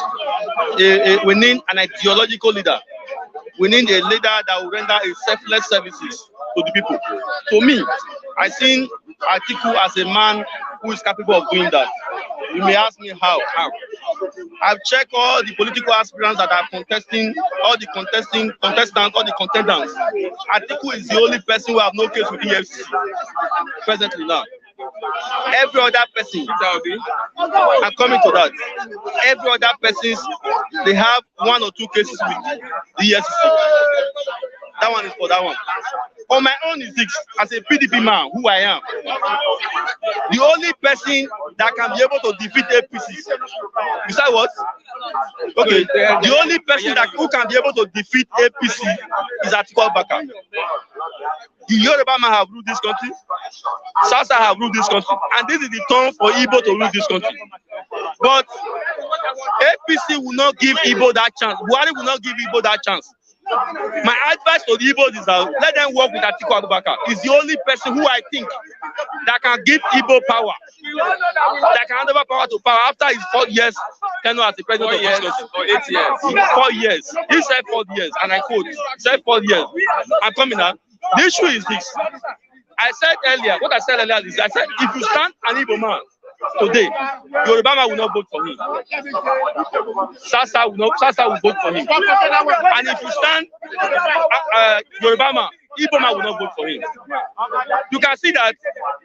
We need an ideological leader. We need a leader that will render a selfless services to the people. To me, I see Atiku as a man who is capable of doing that. You may ask me how. I've checked all the political aspirants that are contesting, all the contestants, all the contenders. Atiku is the only person who have no case with EFCC presently now. Every other person, I'm coming to that. Every other person, they have 1 or 2 cases with the EFCC. That one is for that one. On my own is this, as a PDP man, who I am, the only person that can be able to defeat APC, you say what? Okay, the only person who can be able to defeat APC is Atiku Abubakar. The Yoruba man have ruled this country, Sasa have ruled this country, and this is the turn for Igbo to rule this country. But APC will not give Igbo that chance. Buhari will not give Igbo that chance. My advice to the Igbos is that let them work with Atiku Abubakar. He's the only person who I think that can give Igbo power, that can hand over power to power after his 4 years tenure as the president of this country. Or 8 years. 4 years. He said 4 years, and I quote, he said 4 years. I'm coming now. The issue is this. I said earlier, what I said earlier is I said if you stand an Igbo man today, Yoruba man will not vote for him. Sasa will vote for him. And if you stand Yoruba man, Igbo man will not vote for him. You can see that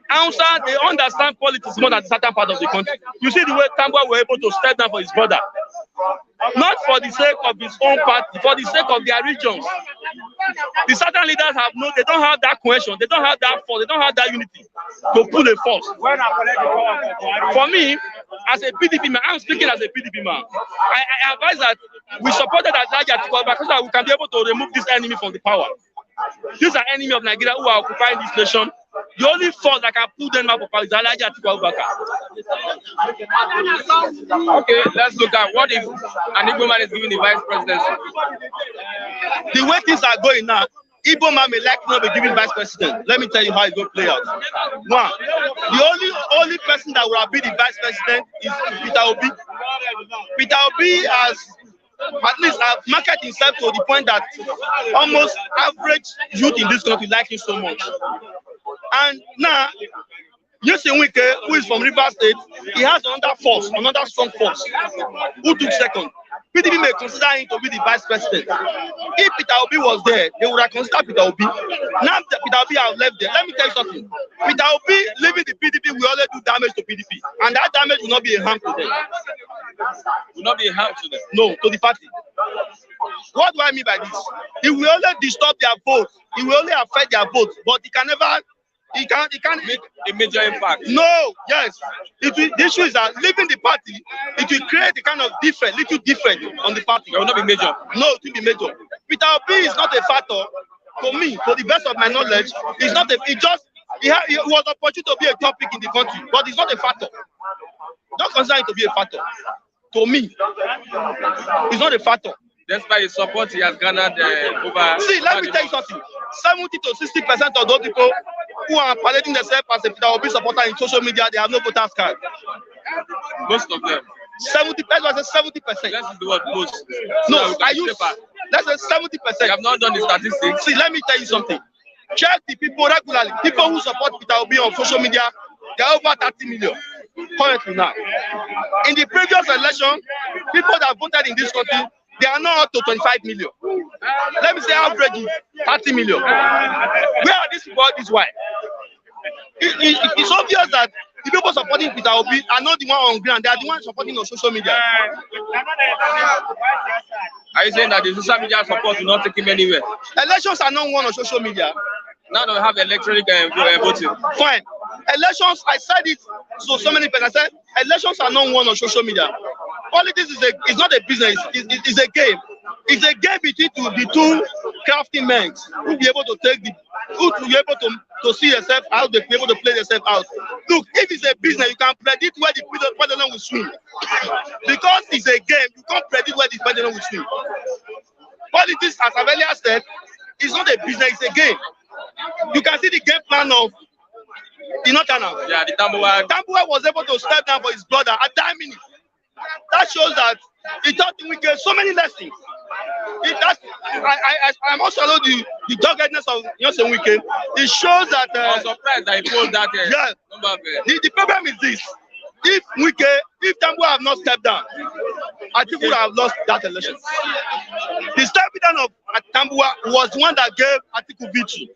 Hausa, they understand politics more than certain part of the country. You see the way Tambwa were able to step down for his brother. Not for the sake of his own party, for the sake of their regions. The certain leaders they don't have that cohesion, they don't have that force, they don't have that unity to pull a force. For me, as a PDP man, I'm speaking as a PDP man. I advise that we supported Atiku because we can be able to remove this enemy from the power. These are enemies of Nigeria who are occupying this nation. The only force that can pull them out of power is Atiku Abubakar. Okay, let's look at what if an Igbo man is given the vice presidency. The way things are going now, Igbo man may likely not be given vice president. Let me tell you how it's going to play out. One, the only person that will have been the vice president is Peter Obi. Peter Obi has at least marketed himself to the point that almost average youth in this country like him so much. And now, Yusuf Wike, who is from Rivers State, he has another strong force, who took second. PDP may consider him to be the vice president. If Peter Obi was there, they would have considered Peter Obi. Now that Peter Obi has left there, let me tell you something. Peter Obi leaving the PDP will only do damage to PDP. And that damage will not be a harm to them. Will not be a harm to them? No, to the party. What do I mean by this? It will only disturb their vote. It will only affect their vote. But it can never... It can't make a major impact. No, yes. The issue is that leaving the party, it will create a kind of little different on the party. It will not be major. No, it will be major. Peter Obi is not a factor. To me, to the best of my knowledge, it's not a. It was opportunity to be a topic in the country, but it's not a factor. Don't consider it to be a factor. To me, it's not a factor. Despite his support, he has garnered over. See, let me tell you something. 70 to 60% of those people who are parading themselves as a Peter Obi supporter in social media, they have no voters card. Most of them. 70%. Let's say 70%. Let's use the word most. No, let's say 70%. You have not done the statistics. See, let me tell you something. Check the people regularly. People who support Peter Obi on social media, they are over 30 million currently now. In the previous election, people that voted in this country, they are not up to 25 million. Let me say average 30 million. Where are these people this why? It's obvious that the people supporting Peter Obi are not the one on ground, they are the ones supporting on social media. Are you saying that the social media support will not take him anywhere? Elections are not won on social media. Now they have electronic voting. Fine. Elections, I said it to so many people. I said elections are not won on social media. Politics is not a business, it's a game. It's a game between the two crafty men who will be able to take who will be able to see yourself out, they be able to play yourself out. Look, if it's a business, you can predict where the pendulum will swing. Because it's a game, you can't predict where the pendulum will swing. Politics, as I've earlier said, is not a business, it's a game. You can see the game plan of the Northerners. Yeah, the Tambuwa was able to step down for his brother at that minute. That shows that he thought we get so many lessons. I'm also the doggedness of Yosem Wike. It shows that. I'm surprised that he pulled that. Yeah. The problem is this: if Tambuwa have not stepped down, Atiku would have lost that election. The stepping down of Tambuwa was one that gave Atiku victory.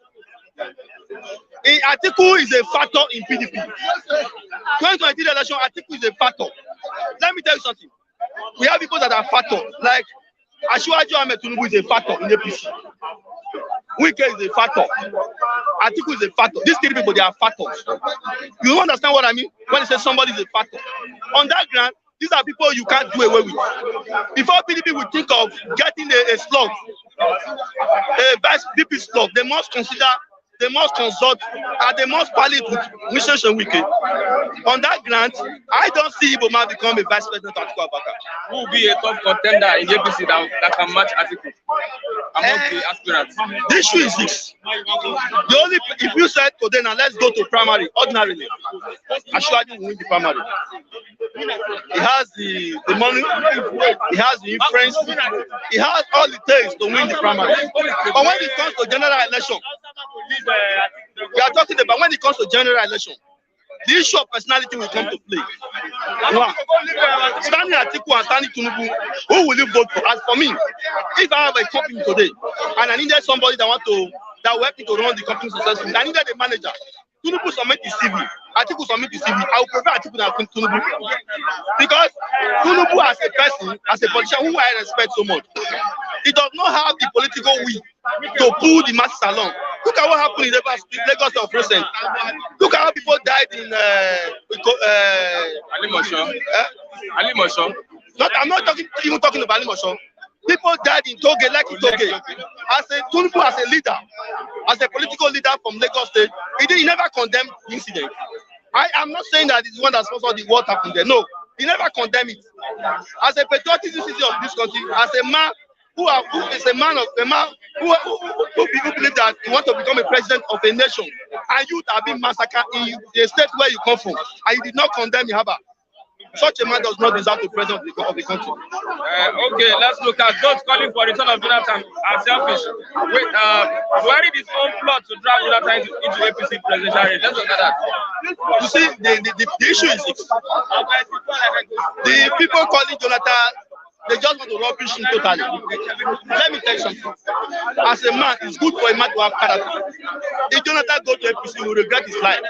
Atiku is a factor in PDP. 2023 election, Atiku is a factor. Let me tell you something. We have people that are factor, like Asiwaju Ahmed Tinubu is a factor in APC. Wike is a factor. Atiku is a factor. These three people, they are factors. You understand what I mean when I say somebody is a factor? On that ground, these are people you can't do away with. Before PDP will think of getting a slot, a vice VP slot, they must consider, they must consult, and they must palliate with Mr. Wike. On that grant, I don't see Iboma become a vice president of Atiku Abubakar. Who will be a top contender in APC that can match Atiku among the aspirants? The issue is this. The only, if you said today, now let's go to primary, ordinarily, Ashwadi will win the primary. He has the money, he has the influence, he has all it takes to win the primary. But when it comes to general election, we are talking about when it comes to general election, the issue of personality will come to play. Wow. Standing Atiku and standing Tinubu, who will you vote for? As for me, if I have a company today and I needed somebody that will help me to run the company successfully, I needed a manager. Tinubu submit his CV, Atiku submit his CV. I will prefer Atiku than Tinubu because Tinubu as a person, as a politician who I respect so much, he does not have the political will to pull the masses along. Look at what happened in Lagos of recent. Look at how people died in Alimosho. I'm not even talking about Alimosho. People died in Toge, like in Toge. As a Tinubu, as a leader, as a political leader from Lagos State, he never condemned the incident. I am not saying that he's the one that sponsored what happened there. No, he never condemned it. As a patriotic citizen of this country, as a man who believe that you want to become a president of a nation, and you have been massacred in the state where you come from, and you did not condemn Ihaba. Such a man does not deserve to be president of the country. Okay, let's look at those calling for return of Jonathan are selfish. Wait, Buhari his own plot to drag Jonathan into APC presidential race. Let's look at that. You see, the issue is this. The people calling Jonathan, they just want to rubbish him totally. Let me tell you something. As a man, it's good for a man to have character. If Jonathan goes to APC, he will regret his life.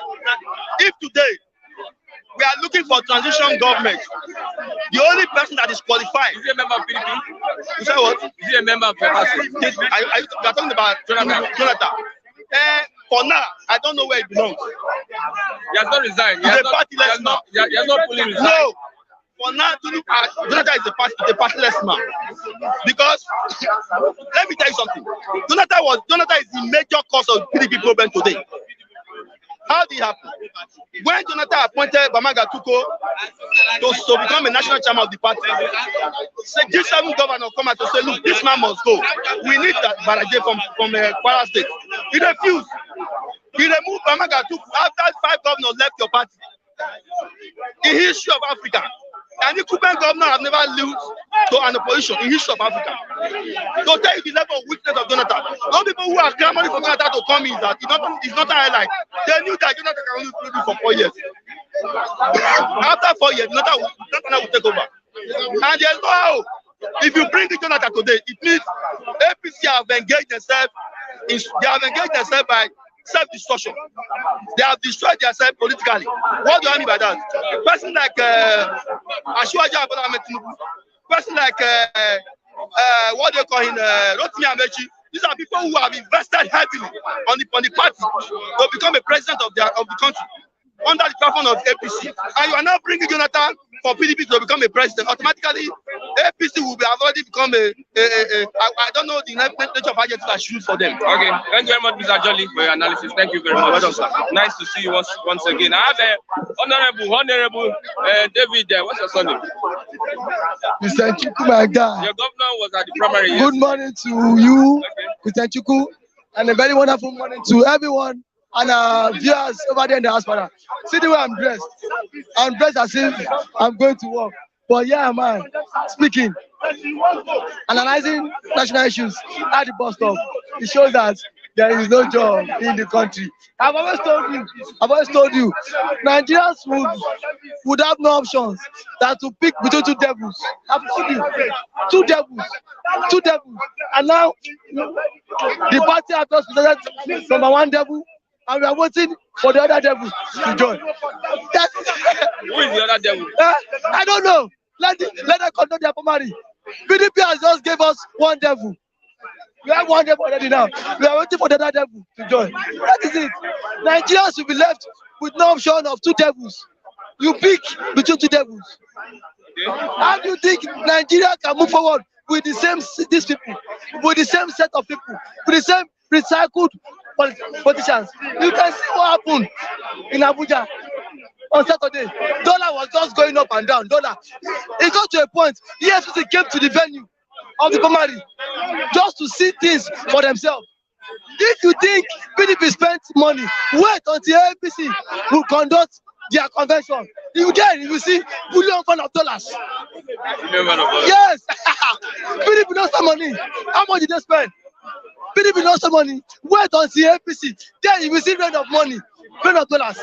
If today we are looking for transition government, the only person that is qualified. Is he a member of PDP? You say what? Is he a member of the party? You are talking about Jonathan. For now, I don't know where he belongs. He has not resigned. He's a partyless man. He has not fully resigned. No. For now, Jonathan is a partyless man. Because, let me tell you something. Jonathan is the major cause of PDP problem today. How did it happen? When Jonathan appointed Bamaga Tuko to become a national chairman of the party, G7 governor come out to say, look, this man must go. We need that Baraje from Kwara State. He refused. He removed Bamaga Tuko after 5 governors left your party. In history of Africa, any Cuban governor have never lived to an opposition in history of Africa. To tell you the level of weakness of Jonathan. Those people who are clamoring for Jonathan to come in, that it's not a highlight. They knew that Jonathan can only do for 4 years. After 4 years, Jonathan will take over. And there's no how. If you bring Jonathan today, it means APC have engaged themselves by self-destruction. They have destroyed themselves politically. What do I mean by that? A person like Asiwaju Bola Ahmed Tinubu, person like what they call him Rotimi Amechi. These are people who have invested heavily on the party to become a president of the country under the platform of APC. And you are now bringing Jonathan for PDP to become a president. Automatically, APC will have already become I don't know the nature of adjectives I should use for them. Okay, thank you very much, Mr. Jolly, for your analysis. Thank you very much. Nice to see you once again. I have Honorable David. What's your surname? Mr. Atiku, my guy. Your governor was at the primary. Good morning to you, Mr. Atiku, and a very wonderful morning to everyone and viewers over there in the diaspora. See the way I'm dressed. I'm dressed as if I'm going to work. But yeah, man, speaking, analyzing national issues at the bus stop, it shows that there is no job in the country. I've always told you, Nigerians would have no options than to pick between two devils. I've told you, two devils. And now, the party has just presented number one devil, and we are waiting for the other devil to join. Who is the other devil? I don't know. Let them conduct their primary. PDP has just gave us one devil. We have one devil already now. We are waiting for the other devil to join. That is it. Nigerians will be left with no option of two devils. You pick between two devils. Okay. How do you think Nigeria can move forward with these people, with the same set of people, with the same recycled politicians? You can see what happened in Abuja on Saturday. Dollar was just going up and down. It got to a point, EFCC came to the venue of the primary just to see things for themselves. If you think PDP spent money, wait until APC will conduct their convention. You see billion of dollars. Yes, PDP lost some money. How much did they spend? PDP lost some money. Wait until APC. Then you will see rain of money, rain of dollars.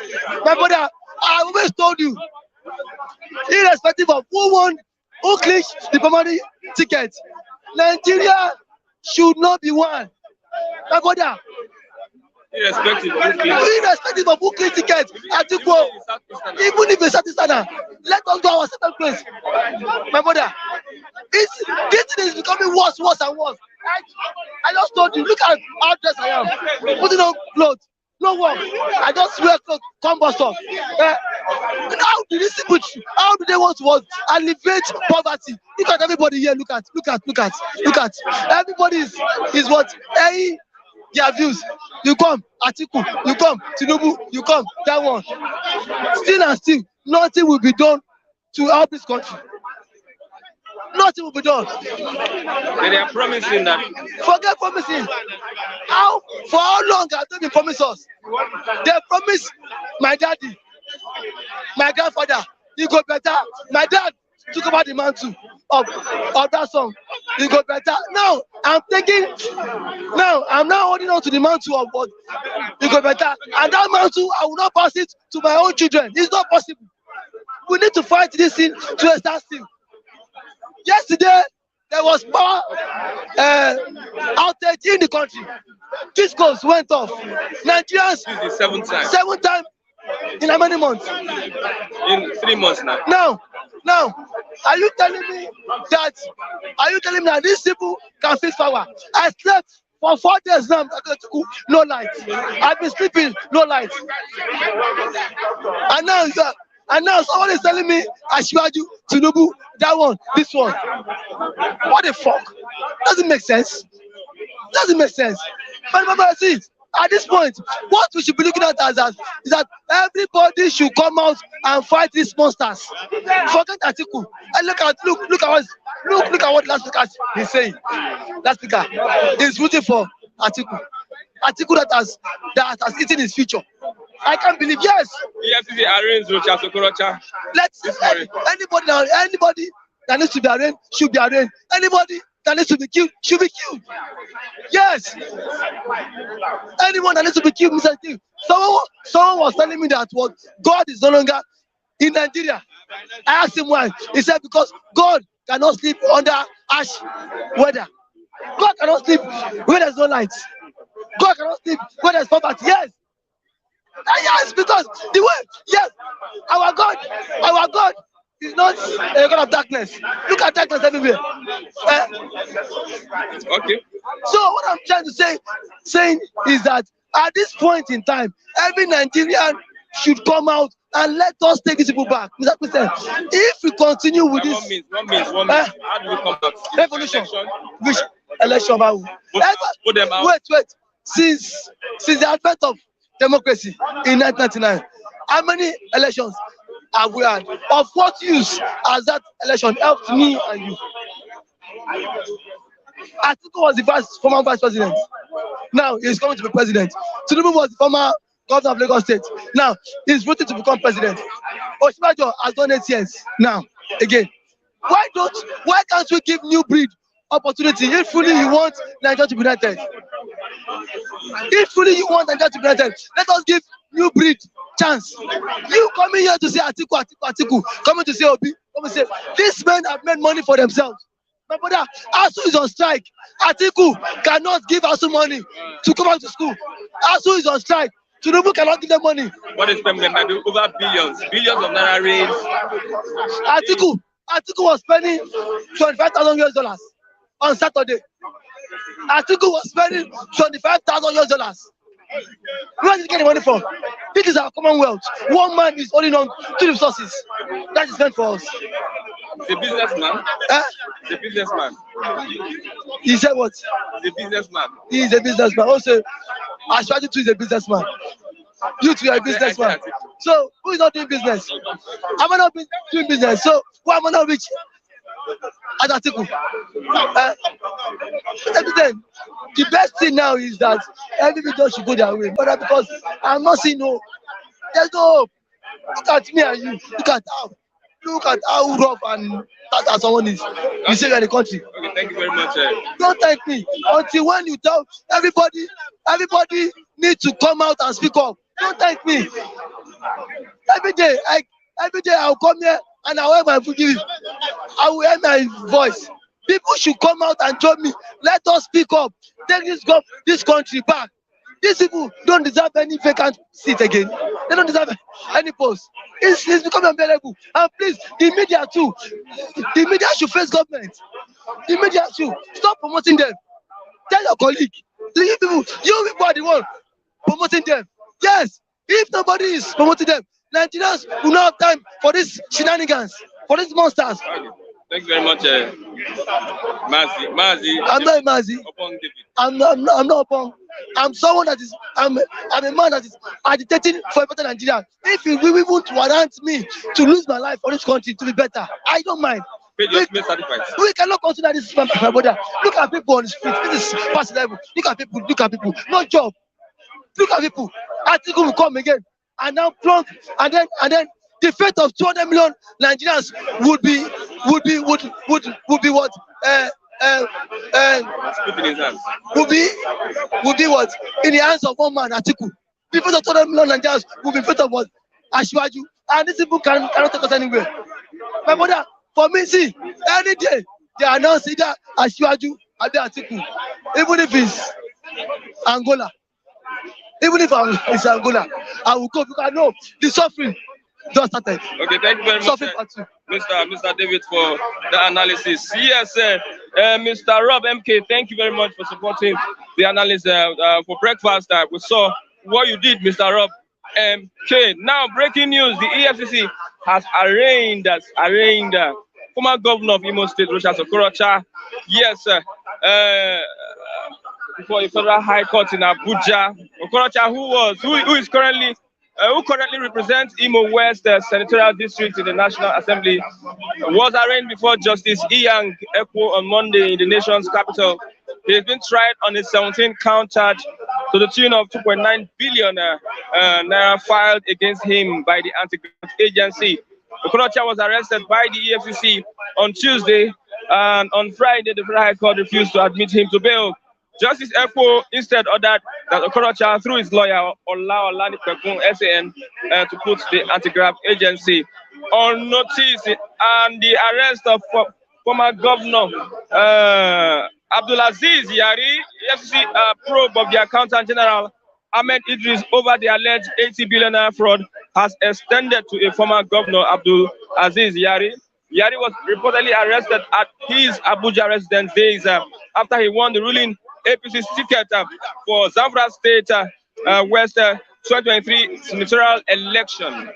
My brother, I always told you, irrespective of who clinched the primary ticket, Nigeria should not be one. My brother, irrespective of who clinched the ticket, Atiku, even if it's Satisana, let us go our second place. My brother, this thing is becoming worse and worse. I just told you, look at how dressed I am. Putting on clothes. No work. I just wear clothes, come bus stop. How do they want to alleviate poverty? Look at everybody here. Look at. Everybody is what? Hey, their views. You come, Atiku. You come, Tinubu. You come, that one. Still, nothing will be done to help this country. Nothing will be done. They are promising that. Forget promising. For how long have they been promising us? They promised my daddy, my grandfather, you go better. My dad took over the mantle of that song. You go better. Now I'm now holding on to the mantle of what? You go better. And that mantle, I will not pass it to my own children. It's not possible. We need to fight this thing to a standstill. Yesterday, there was power outage in the country. Discos went off. Nigerians, this is the seventh time in how many months? In 3 months now. Now, are you telling me that these people can fix power? I slept for 4 days now, no light. I've been sleeping, no light. And now someone is telling me Asiwaju, Tinubu, that one, this one. What the fuck? Doesn't make sense. But see, at this point, what we should be looking at is that everybody should come out and fight these monsters. Forget Atiku. And look at what last speaker is saying. Last speaker is rooting for Atiku. Atiku that has eaten his future. I can't believe. Yes. EFCC arraigns Rocha Sokorocha. Anybody that needs to be arraigned should be arraigned. Anybody that needs to be killed should be killed. Yes. Anyone that needs to be killed, Mr. King. Someone was telling me that what God is no longer in Nigeria. I asked him why. He said because God cannot sleep under ash weather. God cannot sleep when there's no light. God cannot sleep when there's poverty. Yes. Yes, because the way, yes, our God is not a God of darkness. Look at darkness everywhere. Okay. So what I'm trying to saying is that at this point in time, every Nigerian should come out and let us take these people back. Mr. President, if we continue with this, One minute. How do we come back? revolution, which election? Put them out. Wait. Since the advent of democracy in 1999, how many elections have we had? Of what use has that election helped me and you? Atiku was the former vice president. Now he's coming to be president. Tinubu was the former governor of Lagos State. Now he's voting to become president. Osinbajo has done 8 years. Now again, why can't we give new breed opportunity? If truly you want Nigeria to be united, let us give new breed chance. You coming here to say Atiku, coming to say Obi, coming to say these men have made money for themselves. My brother, ASU is on strike. Atiku cannot give ASU money to come back to school. ASU is on strike. Tinubu cannot give them money. What is them? They might be over billions of naira raised. Atiku was spending $25,000 on Saturday. Atiku was spending $25,000. Where did he get the money from? This is our commonwealth. One man is holding on to the resources that is meant for us. The businessman. The businessman. He said what? The businessman. He is a businessman. Also, Ashwaju is a businessman. You two are a businessman. So who is not doing business? I'm not doing business. So why am I not rich? At Atiku. The best thing now is that everybody should go their way. But because I'm not seeing no. There's no hope. Look at me and you. Look at how rough and that someone is. You say you're in the country. Okay, thank you very much. Don't thank me. Until when you tell everybody needs to come out and speak up. Don't thank me. Every day I'll come here and I'll have my forgive. I will hear my voice. People should come out and join me. Let us speak up. Take this country back. These people don't deserve any vacant seat again. They don't deserve any post. It's becoming unbearable. And please, the media too. The media should face government. The media should stop promoting them. Tell your colleague. You people are the one promoting them. Yes, if nobody is promoting them, Nigerians will not have time for these shenanigans, for these monsters. Thank you very much, Mazi. I'm not a Mazi. I'm not upon. I'm someone that is. I'm a man that is agitating for a better Nigeria. If you really want to warrant me to lose my life for this country to be better, I don't mind. We cannot consider this, my brother. Look at people on the street. This is past level. Look at people. No job. Look at people. Atiku will come again and now plunk and then the fate of 200 million Nigerians would be what? Would be what? In the hands of one man, Atiku. The fate of 200 million Nigerians would be fate of what? Ashwaju. And these people cannot take us anywhere. My brother, for me, see, any day they announce either Ashwaju or Atiku, even if it's Angola. Even if it's Angola, I will go because I know the suffering just started. Okay, thank you very much, Mr. David, for the analysis. Yes, Mr. Rob MK, thank you very much for supporting the analysis for breakfast. We saw what you did, Mr. Rob MK. Now, breaking news: the EFCC has arraigned former governor of Imo State, Rochas Okorocha. Yes, before the Federal High Court in Abuja. Okorocha, who currently represents Imo West Senatorial District in the National Assembly, was arraigned before Justice Iyang Ekwo on Monday in the nation's capital. He has been tried on a 17-count charge to the tune of 2.9 billion naira filed against him by the anti-graft agency. Okorocha was arrested by the EFCC on Tuesday, and on Friday, the Federal High Court refused to admit him to bail. Justice Ekwo instead ordered that Okorocha, through his lawyer, Olani Pekun SAN, to put the anti-graft agency on notice, and the arrest of former governor Abdulaziz Yari, EFCC probe of the Accountant General Ahmed Idris over the alleged 80 billion naira fraud has extended to a former governor, Abdul Aziz Yari. Yari was reportedly arrested at his Abuja residence days after he won the ruling APC ticket for Zamfara State West 2023 senatorial election.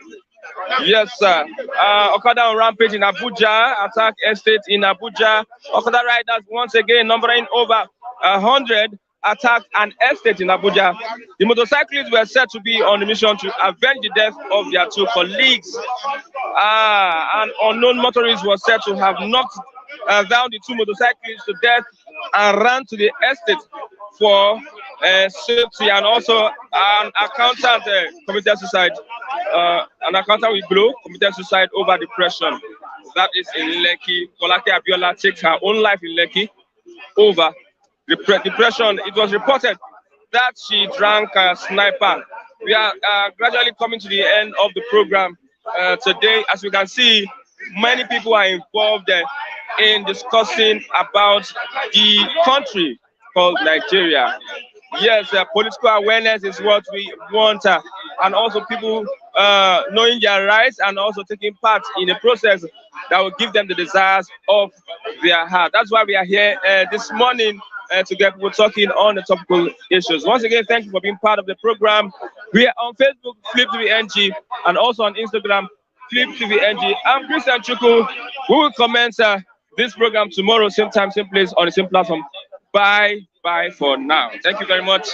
Yes, sir. Okada on rampage in Abuja, attack estate in Abuja. Okada riders once again numbering over 100 attacked an estate in Abuja. The motorcyclists were said to be on a mission to avenge the death of their two colleagues. An unknown motorist was said to have knocked down the two motorcyclists to death and ran to the estate for safety, and also an accountant committed suicide. An accountant with blow committed suicide over depression. That is in Lekki. Kolake Abiola takes her own life in Lekki over depression. It was reported that she drank a sniper. We are gradually coming to the end of the program today. As we can see, many people are involved in discussing about the country called Nigeria. Yes, political awareness is what we want, and also people knowing their rights and also taking part in a process that will give them the desires of their heart. That's why we are here this morning to get people talking on the topical issues. Once again, thank you for being part of the program. We are on Facebook, Flip TV NG, and also on Instagram, Flip TV NG. I'm Christian Chuku. We will commence this program tomorrow, same time, same place, on the same platform. Bye for now. Thank you very much.